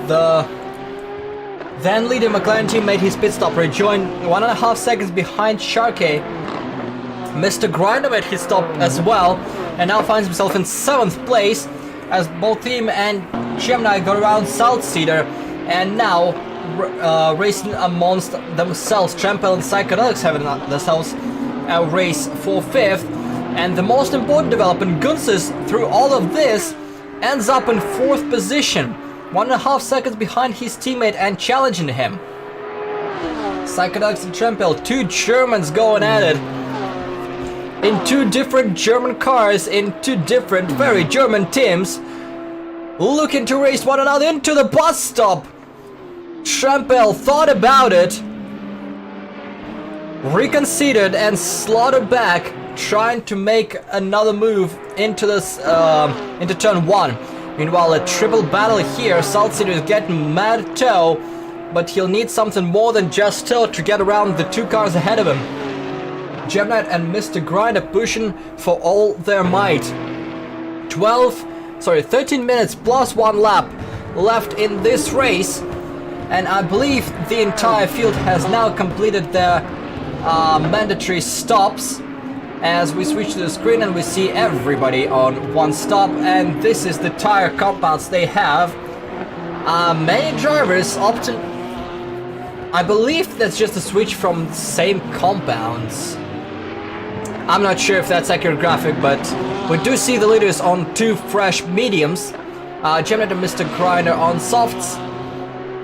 The then leader McLaren team made his pit stop, rejoined 1.5 seconds behind Sharkey. Mr. Grinder made his stop as well, and now finds himself in 7th place as both team and Gemini go around South Cedar, and now racing amongst themselves. Trampel and Psychedelics having themselves a race for 5th, and the most important development, Gunsis, through all of this, ends up in 4th position, 1.5 seconds behind his teammate and challenging him. Psychedelics and Trampel, 2 Germans going at it in 2 different German cars, in 2 different, very German teams, looking to race one another into the bus stop. Trampel thought about it, reconsidered, and slotted back, trying to make another move into this into turn 1. Meanwhile, a triple battle here. South Cedar is getting mad tow, but he'll need something more than just tow to get around the 2 cars ahead of him. Gemini and Mr. Grinder pushing for all their might. 13 minutes plus 1 lap left in this race, and I believe the entire field has now completed their mandatory stops. As we switch to the screen and we see everybody on 1 stop, and this is the tire compounds they have. Many drivers opting, I believe that's just a switch from the same compounds. I'm not sure if that's accurate graphic, but we do see the leaders on 2 fresh mediums. Gemini and Mr. Grinder on softs.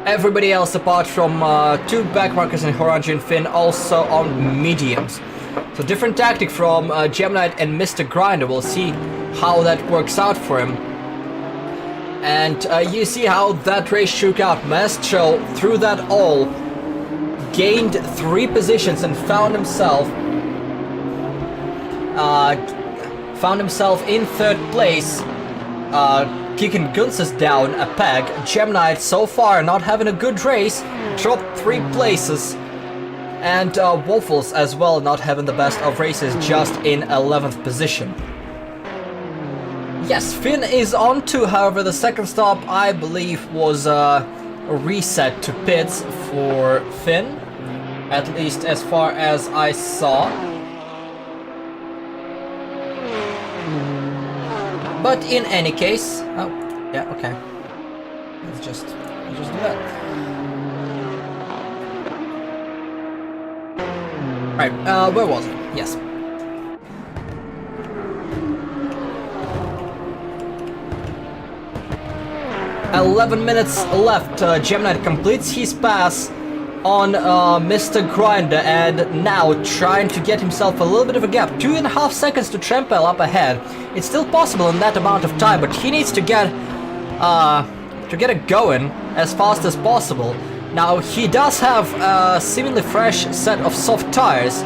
Everybody else apart from 2 backmarkers and Horangi and Finn also on mediums. So different tactic from Gemini and Mr. Grinder. We'll see how that works out for him. And you see how that race shook out. Maestro, through that all, gained 3 positions and found himself in 3rd place, kicking Gunsis down a peg. Gemini so far not having a good race, dropped 3 places, and Waffles as well not having the best of races, just in 11th position. Yes, Finn is on 2, however the second stop I believe was a reset to pits for Finn, at least as far as I saw. But in any case, oh yeah, okay, let's just do that. Right, where was it? Yes. "11 minutes left. Gemini completes his pass on Mr. Grinder, and now trying to get himself a little bit of a gap. 2.5 seconds to Trampel up ahead. It's still possible in that amount of time, but he needs to get it going as fast as possible. Now he does have a seemingly fresh set of soft tires,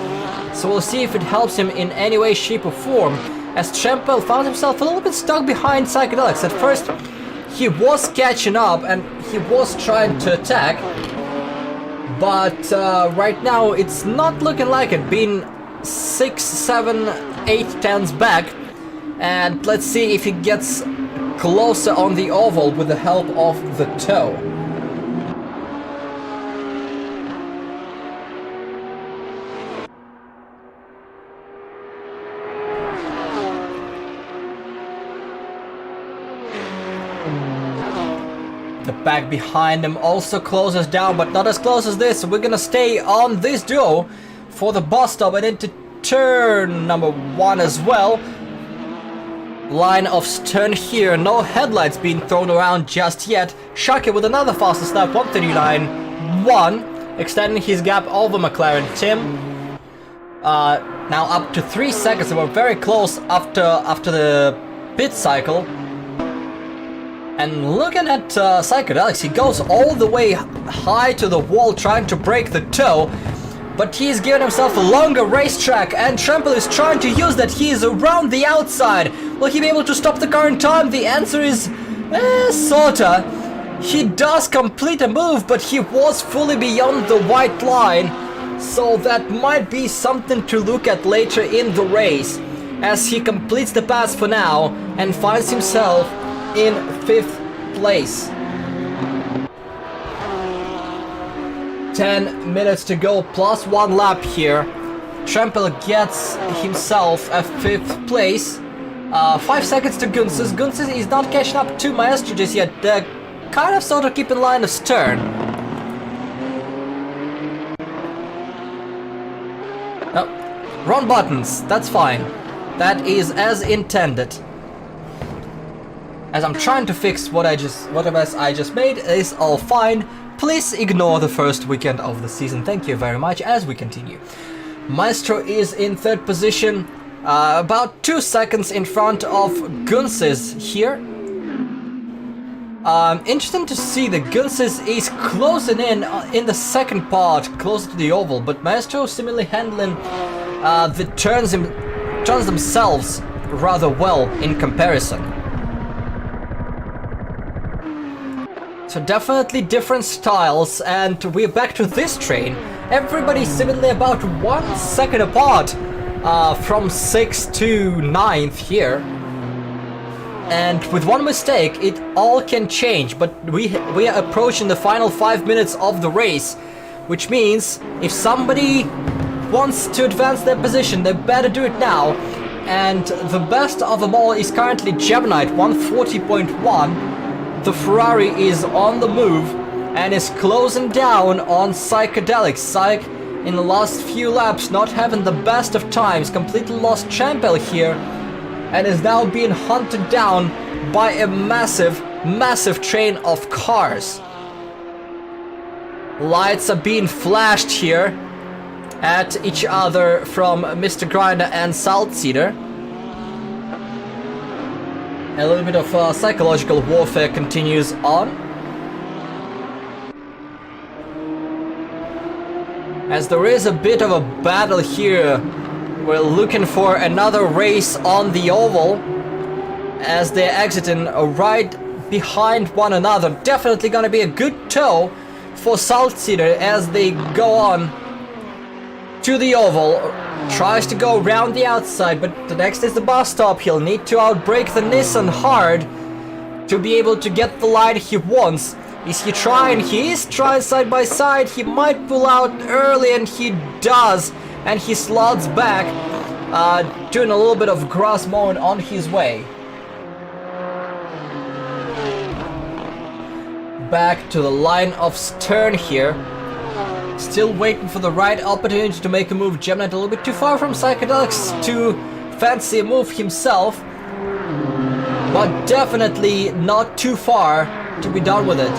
so we'll see if it helps him in any way, shape or form, as Trampel found himself a little bit stuck behind Psychedelics. At first he was catching up and he was trying to attack, but right now it's not looking like it, being 6, 7, 8 tenths back. And let's see if he gets closer on the oval with the help of the tow. The back behind him also closes down, but not as close as this. So we're gonna stay on this duo for the bus stop and into turn number 1 as well. Line of stern here, no headlights being thrown around just yet. Sharkey with another fastest lap, 1:39.1, extending his gap over McLaren Tim. Now up to 3 seconds, and we're very close after the pit cycle. And looking at Psychedelics, he goes all the way high to the wall trying to break the toe, but he's given himself a longer racetrack, and Trampel is trying to use that. He is around the outside. Will he be able to stop the car in time? The answer is sorta. He does complete a move, but he was fully beyond the white line, so that might be something to look at later in the race. as he completes the pass for now and finds himself in 5th place. 10 minutes to go, plus 1 lap here. Trampel gets himself at 5th place. 5 seconds to Gunses. Gunses is not catching up to Maestro just yet. They're kind of sort of keep in line of Stern. Oh, wrong buttons. That's fine. That is as intended. As I'm trying to fix whatever mess I just made is all fine. Please ignore the first weekend of the season. Thank you very much as we continue. Maestro is in 3rd position, about 2 seconds in front of Gunses here. Interesting to see that Gunses is closing in the 2nd part, closer to the oval, but Maestro similarly handling the turns themselves rather well in comparison. So definitely different styles, and we're back to this train. Everybody's similarly about 1 second apart from 6th to 9th here. And with one mistake, it all can change, but we are approaching the final 5 minutes of the race, which means if somebody wants to advance their position, they better do it now. And the best of them all is currently Gemini, 140.1. The Ferrari is on the move and is closing down on Psychedelic. Psych, in the last few laps, not having the best of times, completely lost Trampel here and is now being hunted down by a massive train of cars. Lights are being flashed here at each other from Mr. Grinder and Saltseeder. A little bit of psychological warfare continues on. As there is a bit of a battle here, we're looking for another race on the oval as they're exiting right behind one another. Definitely gonna be a good tow for Saltseeder as they go on to the oval. Tries to go around the outside, but the next is the bus stop. He'll need to outbrake the Nissan hard to be able to get the line he wants. Is he trying? He is trying side by side. He might pull out early, and he does. And he slots back, doing a little bit of grass mowing on his way. Back to the line of Stern here. Still waiting for the right opportunity to make a move. Gemini a little bit too far from Psychedelics to fancy a move himself, but definitely not too far to be done with it.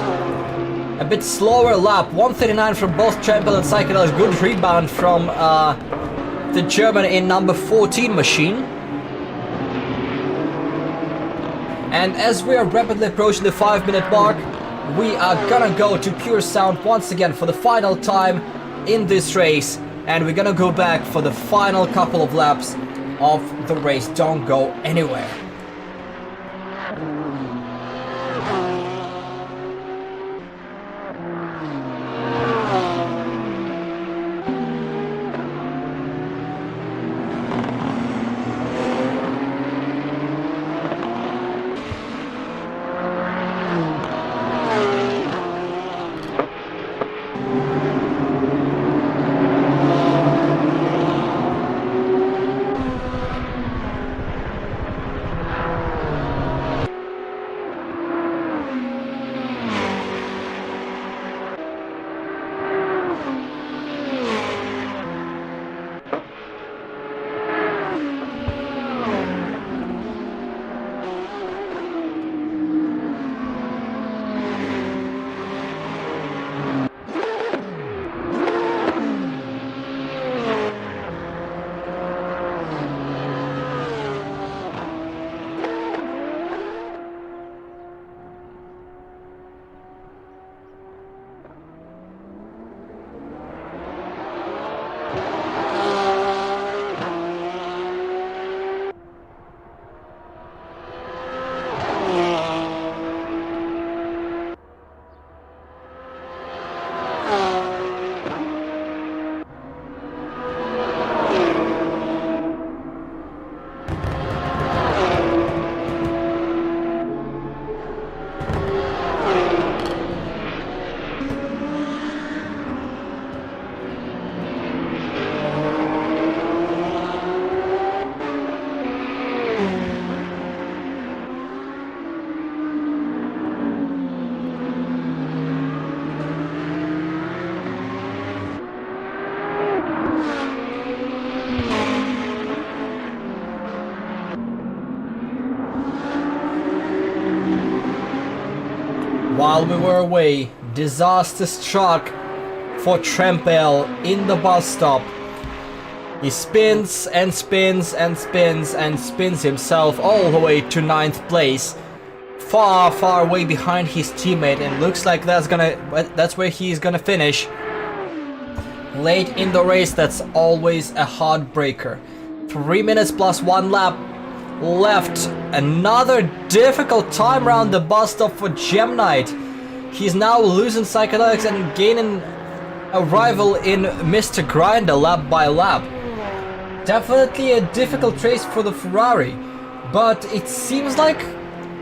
A bit slower lap, 1:39 from both Trampel and Psychedelics. Good rebound from the German in number 14 machine. And as we are rapidly approaching the 5-minute mark, we are gonna go to pure sound once again for the final time in this race, and we're gonna go back for the final couple of laps of the race. Don't go anywhere. while we were away, disaster struck for Trempel in the bus stop. He spins and spins and spins and spins himself all the way to 9th place. Far, far way behind his teammate, and looks like that's where he's gonna finish. Late in the race, that's always a heartbreaker. 3 minutes plus 1 lap left. Another difficult time around the bus stop for Gem Knight. He's now losing psychedelics and gaining a rival in Mr. Grinder lap by lap. Definitely a difficult race for the Ferrari, but it seems like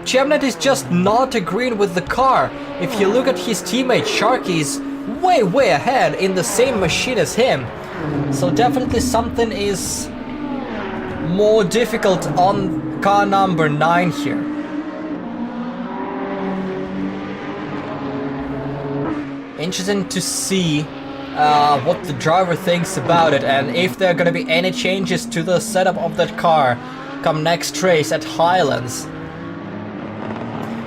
Gem Knight is just not agreeing with the car. If you look at his teammate, Sharky's way ahead in the same machine as him. So definitely something is more difficult on car number 9 here. Interesting to see what the driver thinks about it, and if there are going to be any changes to the setup of that car come next race at Highlands.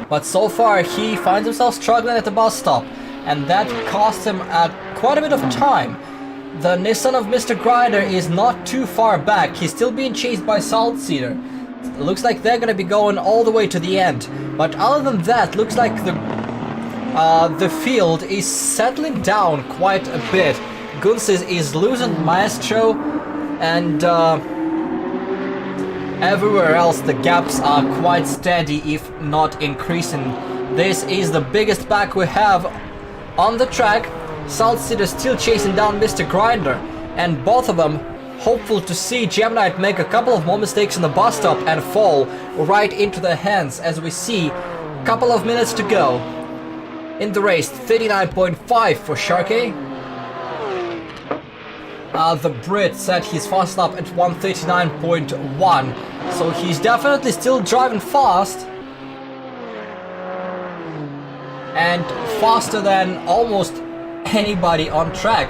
But so far he finds himself struggling at the bus stop, and that cost him quite a bit of time. The Nissan of Mr. Grinder is not too far back. He's still being chased by Salt Cedar. It looks like they're going to be going all the way to the end. But other than that, looks like the field is settling down quite a bit. Gunsis is losing Maestro, and everywhere else the gaps are quite steady, if not increasing. This is the biggest pack we have on the track. Salt Cedar still chasing down Mr. Grinder, and both of them hopeful to see Gem Knight make a couple of more mistakes in the bus stop and fall right into their hands, as we see a couple of minutes to go in the race. 39.5 for Sharkey. The Brit said his fast lap at 139.1, so he's definitely still driving fast, and faster than almost anybody on track.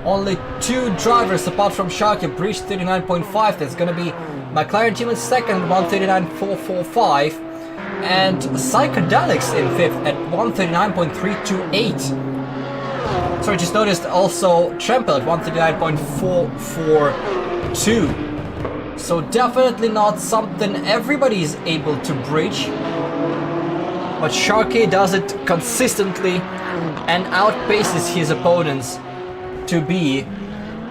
Only 2 drivers apart from Sharkey breached 39.5. That's gonna be McLaren team in second, 139.445, and Psychedelics in 5th at 139.328. Sorry, just noticed also Trempel at 139.442. So definitely not something everybody is able to breach, but Sharkey does it consistently and outpaces his opponents to be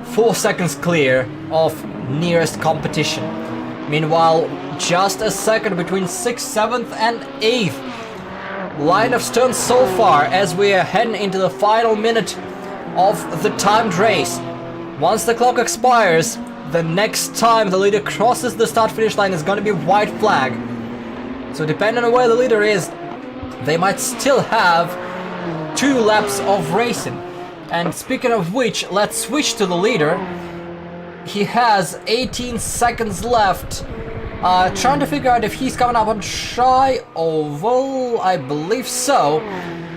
4 seconds clear of nearest competition. Meanwhile, just a second between 6th, 7th and 8th. Line of turns so far as we are heading into the final minute of the timed race. Once the clock expires, the next time the leader crosses the start-finish line is going to be white flag. So depending on where the leader is, they might still have 2 laps of racing. And speaking of which, let's switch to the leader. He has 18 seconds left. Trying to figure out if he's coming up on Shy Oval. I believe so.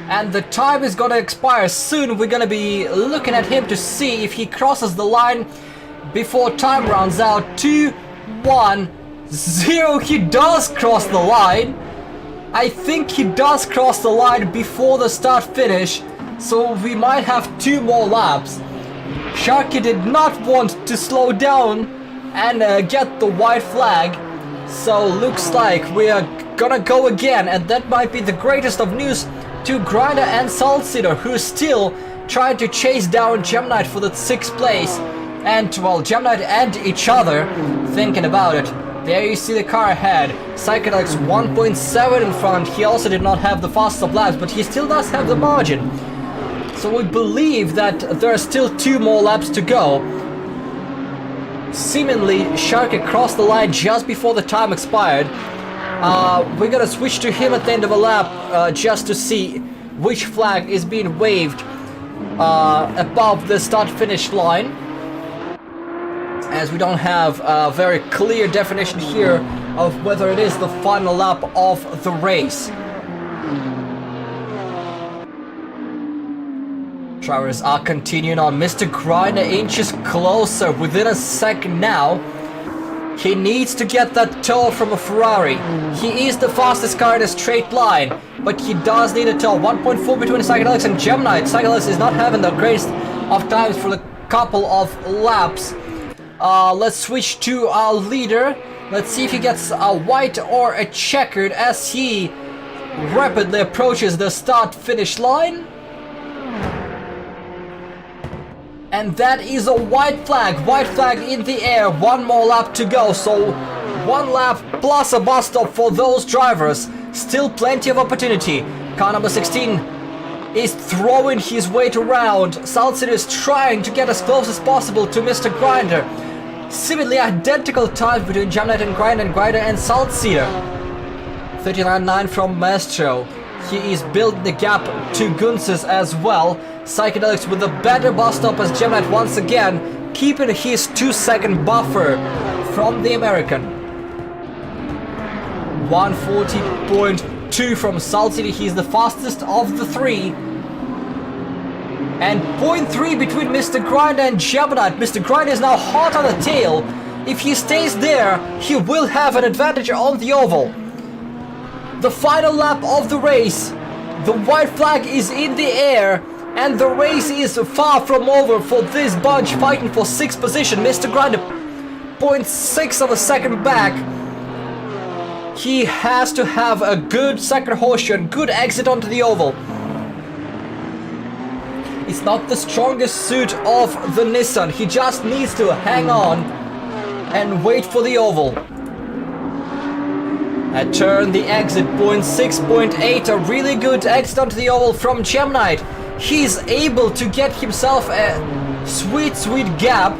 And the time is gonna expire soon. We're gonna be looking at him to see if he crosses the line before time runs out. 2, 1, 0. He does cross the line. I think he does cross the line before the start finish. So we might have 2 more laps. Sharky did not want to slow down and get the white flag. So looks like we are gonna go again, and that might be the greatest of news to Grinder and Salt Cedar, who is still trying to chase down Gem Knight for the 6th place. And well, Gem Knight and each other thinking about it. There you see the car ahead. Psychedelics 1.7 in front. He also did not have the fastest of laps, but he still does have the margin. So we believe that there are still 2 more laps to go. Seemingly, Sharky crossed the line just before the time expired. We're gonna switch to him at the end of a lap just to see which flag is being waved above the start-finish line, as we don't have a very clear definition here of whether it is the final lap of the race. Drivers are continuing on. Mr. Grinder inches closer within a second now. He needs to get that toe from a Ferrari. He is the fastest car in a straight line. but he does need a tow. 1.4 between Psychedelics and Gemini. Psychedelics is not having the greatest of times for the couple of laps. Let's switch to our leader. Let's see if he gets a white or a checkered as he rapidly approaches the start-finish line. And that is a white flag in the air. One more lap to go, so 1 lap plus a bus stop for those drivers. Still plenty of opportunity. Car number 16 is throwing his weight around. Salt City is trying to get as close as possible to Mr. Grinder. Seemingly identical times between Jamnet and Grinder and Salt City. 39.9 from Maestro. He is building the gap to Gunses as well. Psychedelics with a better bus stop as Gemnet once again, keeping his 2-second buffer from the American. 140.2 from Salt City, he's the fastest of the three. And 0.3 between Mr. Grinder and Gemini. Mr. Grinder is now hot on the tail. If he stays there, he will have an advantage on the oval. The final lap of the race. The white flag is in the air. And the race is far from over for this bunch fighting for 6th position. Mr. Grinder, 0.6 of a second back. He has to have a good second horseshoe and good exit onto the oval. It's not the strongest suit of the Nissan. He just needs to hang on and wait for the oval. A turn, the exit, 0.6, 0.8, a really good exit onto the oval from Gemini. He's able to get himself a sweet gap,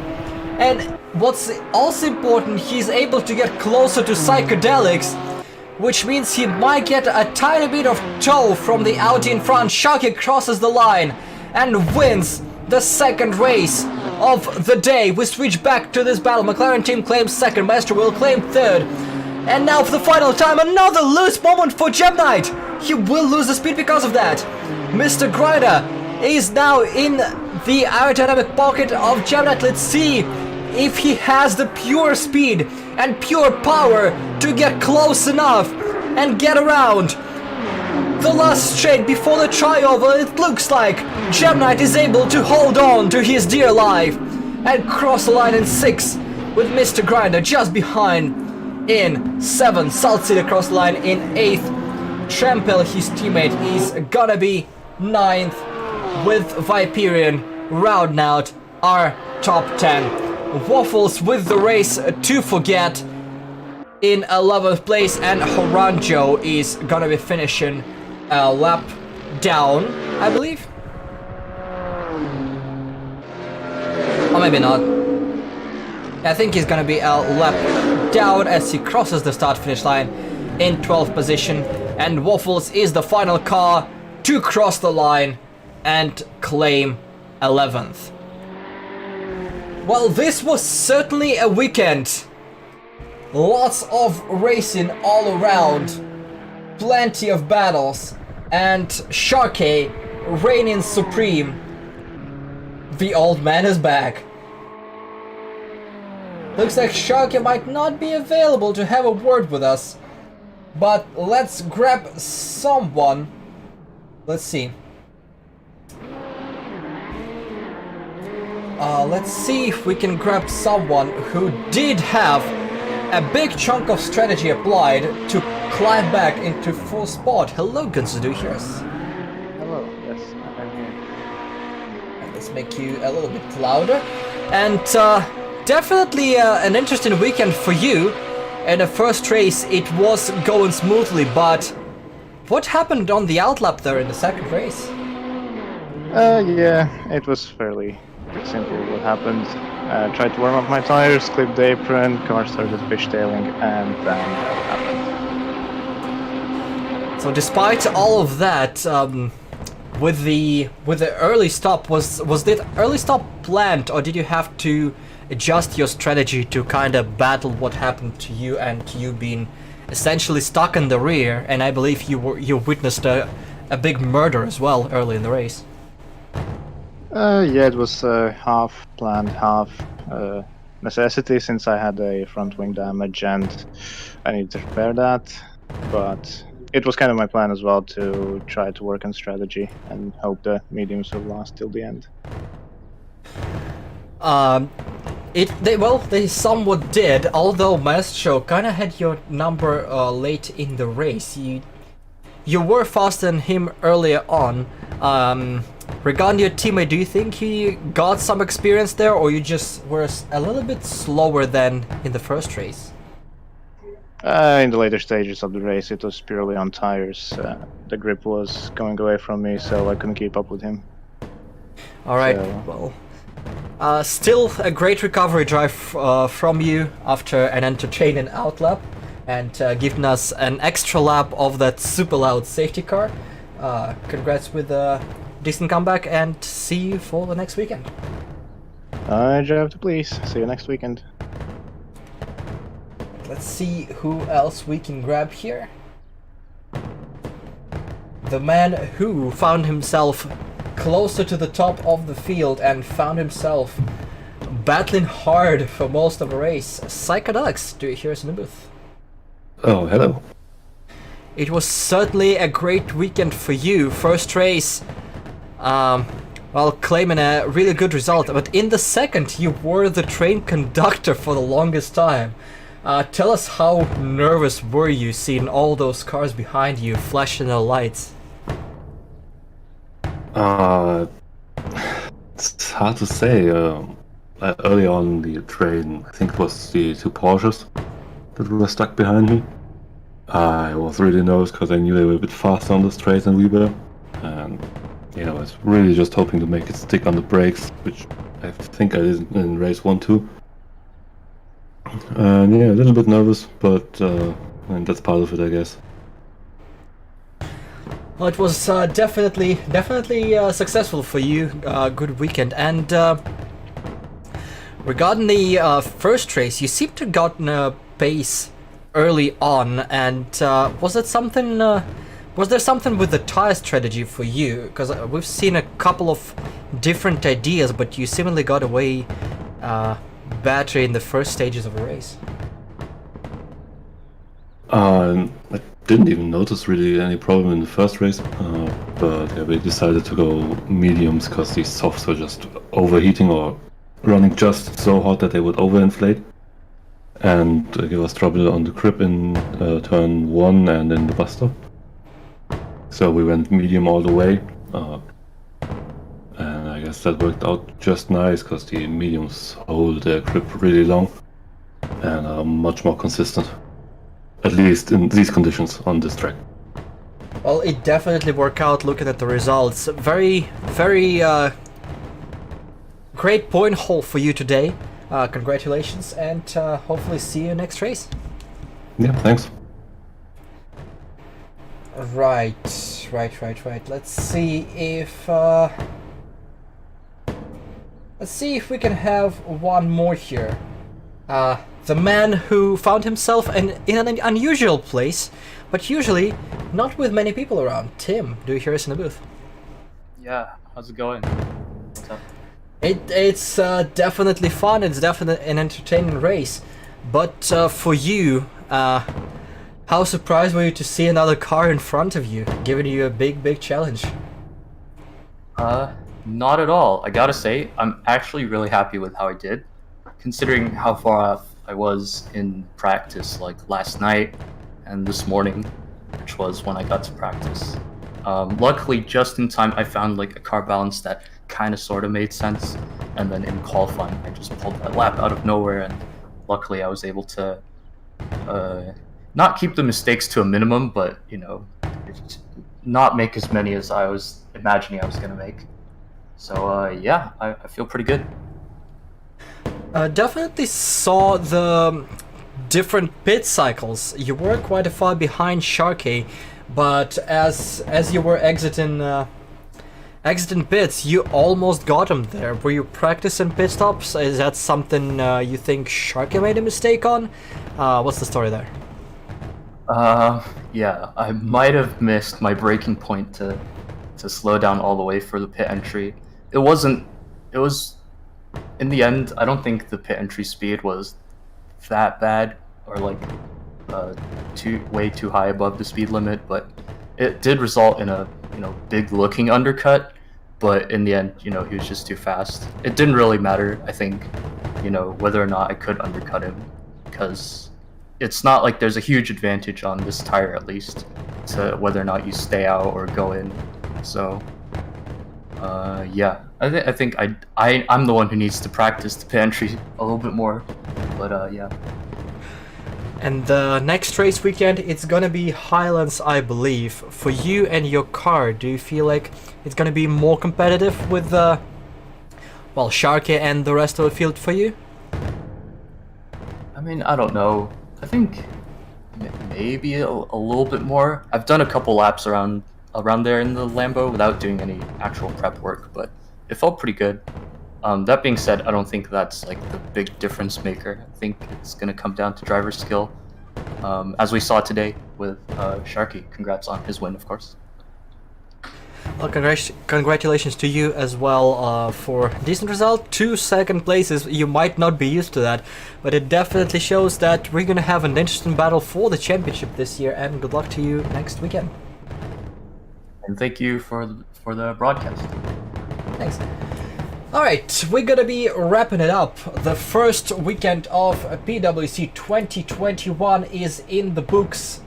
and what's also important, he's able to get closer to Psychedelics, which means he might get a tiny bit of tow from the Audi in front. Sharky crosses the line and wins the second race of the day. We switch back to this battle. McLaren team claims second, Maestro will claim third. And now for the final time, another loose moment for Gemini. He will lose the speed because of that. Mr. Grinder is now in the aerodynamic pocket of Gemini. Let's see if he has the pure speed and pure power to get close enough and get around. The last straight before the tri-oval, it looks like Gemini is able to hold on to his dear life and cross the line in 6 with Mr. Grinder just behind in 7th. Salt City across the line in 8th. Trampel, his teammate, is gonna be 9th with Viperian rounding out our top 10. Waffles with the race to forget in 11th place, and Horanjo is gonna be finishing a lap down, I believe. Or maybe not. I think he's gonna be a lap down as he crosses the start-finish line in 12th position, and Waffles is the final car to cross the line and claim 11th. Well, this was certainly a weekend. Lots of racing all around, plenty of battles, and Sharkey reigning supreme. The old man is back. Looks like Sharkey might not be available to have a word with us, but let's grab someone. Let's see. Let's see if we can grab someone who did have a big chunk of strategy applied to climb back into full spot. Hello, Guns, do you hear us? Hello, yes, I'm here. And let's make you a little bit louder. And definitely an interesting weekend for you. In the first race, it was going smoothly, but what happened on the outlap there in the second race? Yeah, it was fairly simple what happened. Tried to warm up my tires, clipped the apron, car started fishtailing, and then that happened. So despite all of that, with the early stop, was the early stop planned, or did you have to adjust your strategy to kind of battle what happened to you and you being essentially stuck in the rear? And I believe you witnessed a big murder as well early in the race. Yeah, it was half planned, half necessity, since I had a front wing damage and I need to repair that. But it was kind of my plan as well to try to work on strategy and hope the mediums will last till the end. They somewhat did, although Maestro kind of had your number late in the race. You were faster than him earlier on. Regarding your teammate, do you think he got some experience there, or you just were a little bit slower than in the first race? In the later stages of the race, it was purely on tires. The grip was going away from me, so I couldn't keep up with him. Alright, So- well, still a great recovery drive from you after an entertaining outlap and giving us an extra lap of that super loud safety car. Congrats with a decent comeback, and see you for the next weekend. I drive to please. See you next weekend. Let's see who else we can grab here. The man who found himself closer to the top of the field and found himself battling hard for most of the race. Psychedelics, do you hear us in the booth? Oh, hello. It was certainly a great weekend for you. First race, well, claiming a really good result, but in the second you were the train conductor for the longest time. Tell us, how nervous were you seeing all those cars behind you flashing their lights? It's hard to say. Early on the train, I think it was the two Porsches that were stuck behind me. I was really nervous because I knew they were a bit faster on the straight than we were. And I was really just hoping to make it stick on the brakes, which I think I did in race 1 too. And a little bit nervous, but and that's part of it, I guess. Well, it was definitely successful for you. Good weekend. And regarding the first race, you seem to have gotten a pace early on. And was there something with the tire strategy for you? Because we've seen a couple of different ideas, but you seemingly got away better in the first stages of the race. I didn't even notice really any problem in the first race, but yeah, we decided to go mediums because these softs were just overheating or running just so hot that they would overinflate and give us trouble on the grip in turn 1 and in the bus stop. So we went medium all the way, and I guess that worked out just nice because the mediums hold their grip really long and are much more consistent. At least in these conditions on this track. Well, it definitely worked out looking at the results. Very great point haul for you today. Congratulations, and hopefully see you next race. Yeah, thanks. Right. Let's see if we can have one more here. The man who found himself in an unusual place, but usually not with many people around. Tim, do you hear us in the booth? Yeah, how's it going? What's up? It's definitely fun. It's definitely an entertaining race. But for you, how surprised were you to see another car in front of you, giving you a big challenge? Not at all. I gotta say, I'm actually really happy with how I did, considering how far off I was in practice, like last night and this morning, which was when I got to practice. Luckily, just in time, I found like a car balance that kind of sort of made sense, and then in qualifying, I just pulled that lap out of nowhere, and luckily I was able to not keep the mistakes to a minimum, but not make as many as I was imagining I was gonna make. So yeah, I feel pretty good. Definitely saw the different pit cycles. You were quite far behind Sharkey, but as you were exiting pits, you almost got him there. Were you practicing pit stops? Is that something you think Sharkey made a mistake on? What's the story there? Yeah, I might have missed my braking point to slow down all the way for the pit entry. It was in the end, I don't think the pit entry speed was that bad, or like way too high above the speed limit, but it did result in a big looking undercut. But in the end, he was just too fast. It didn't really matter, I think, whether or not I could undercut him, because it's not like there's a huge advantage on this tire, at least, to whether or not you stay out or go in. So yeah, I think I'm the one who needs to practice the pantry a little bit more, but yeah. And the next race weekend, it's gonna be Highlands, I believe. For you and your car, do you feel like it's gonna be more competitive with well, Sharky and the rest of the field for you? I mean, I don't know. I think maybe a little bit more. I've done a couple laps around there in the Lambo without doing any actual prep work, but it felt pretty good. That being said, I don't think that's like the big difference maker. I think it's going to come down to driver skill, as we saw today with Sharky. Congrats on his win, of course. Well, congratulations to you as well for a decent result. 2 second places, you might not be used to that, but it definitely shows that we're going to have an interesting battle for the championship this year, and good luck to you next weekend. And thank you for the broadcast. Thanks. Alright, we're gonna be wrapping it up. The first weekend of PWC 2021 is in the books.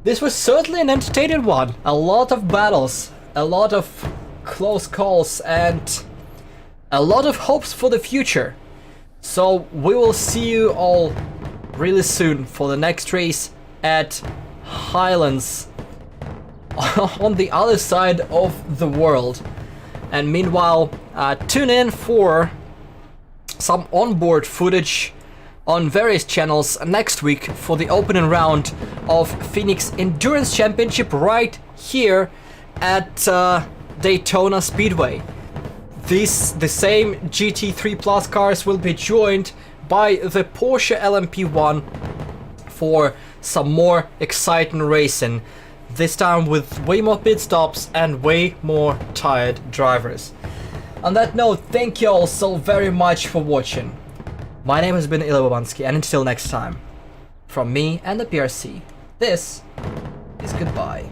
This was certainly an entertaining one. A lot of battles, a lot of close calls, and a lot of hopes for the future. So we will see you all really soon for the next race at Highlands on the other side of the world. And meanwhile, tune in for some onboard footage on various channels next week for the opening round of Phoenix Endurance Championship right here at Daytona Speedway. The same GT3 Plus cars will be joined by the Porsche LMP1 for some more exciting racing. This time with way more pit stops and way more tired drivers. On that note, thank you all so very much for watching. My name has been Ilya Babansky, and until next time, from me and the PRC, this is goodbye.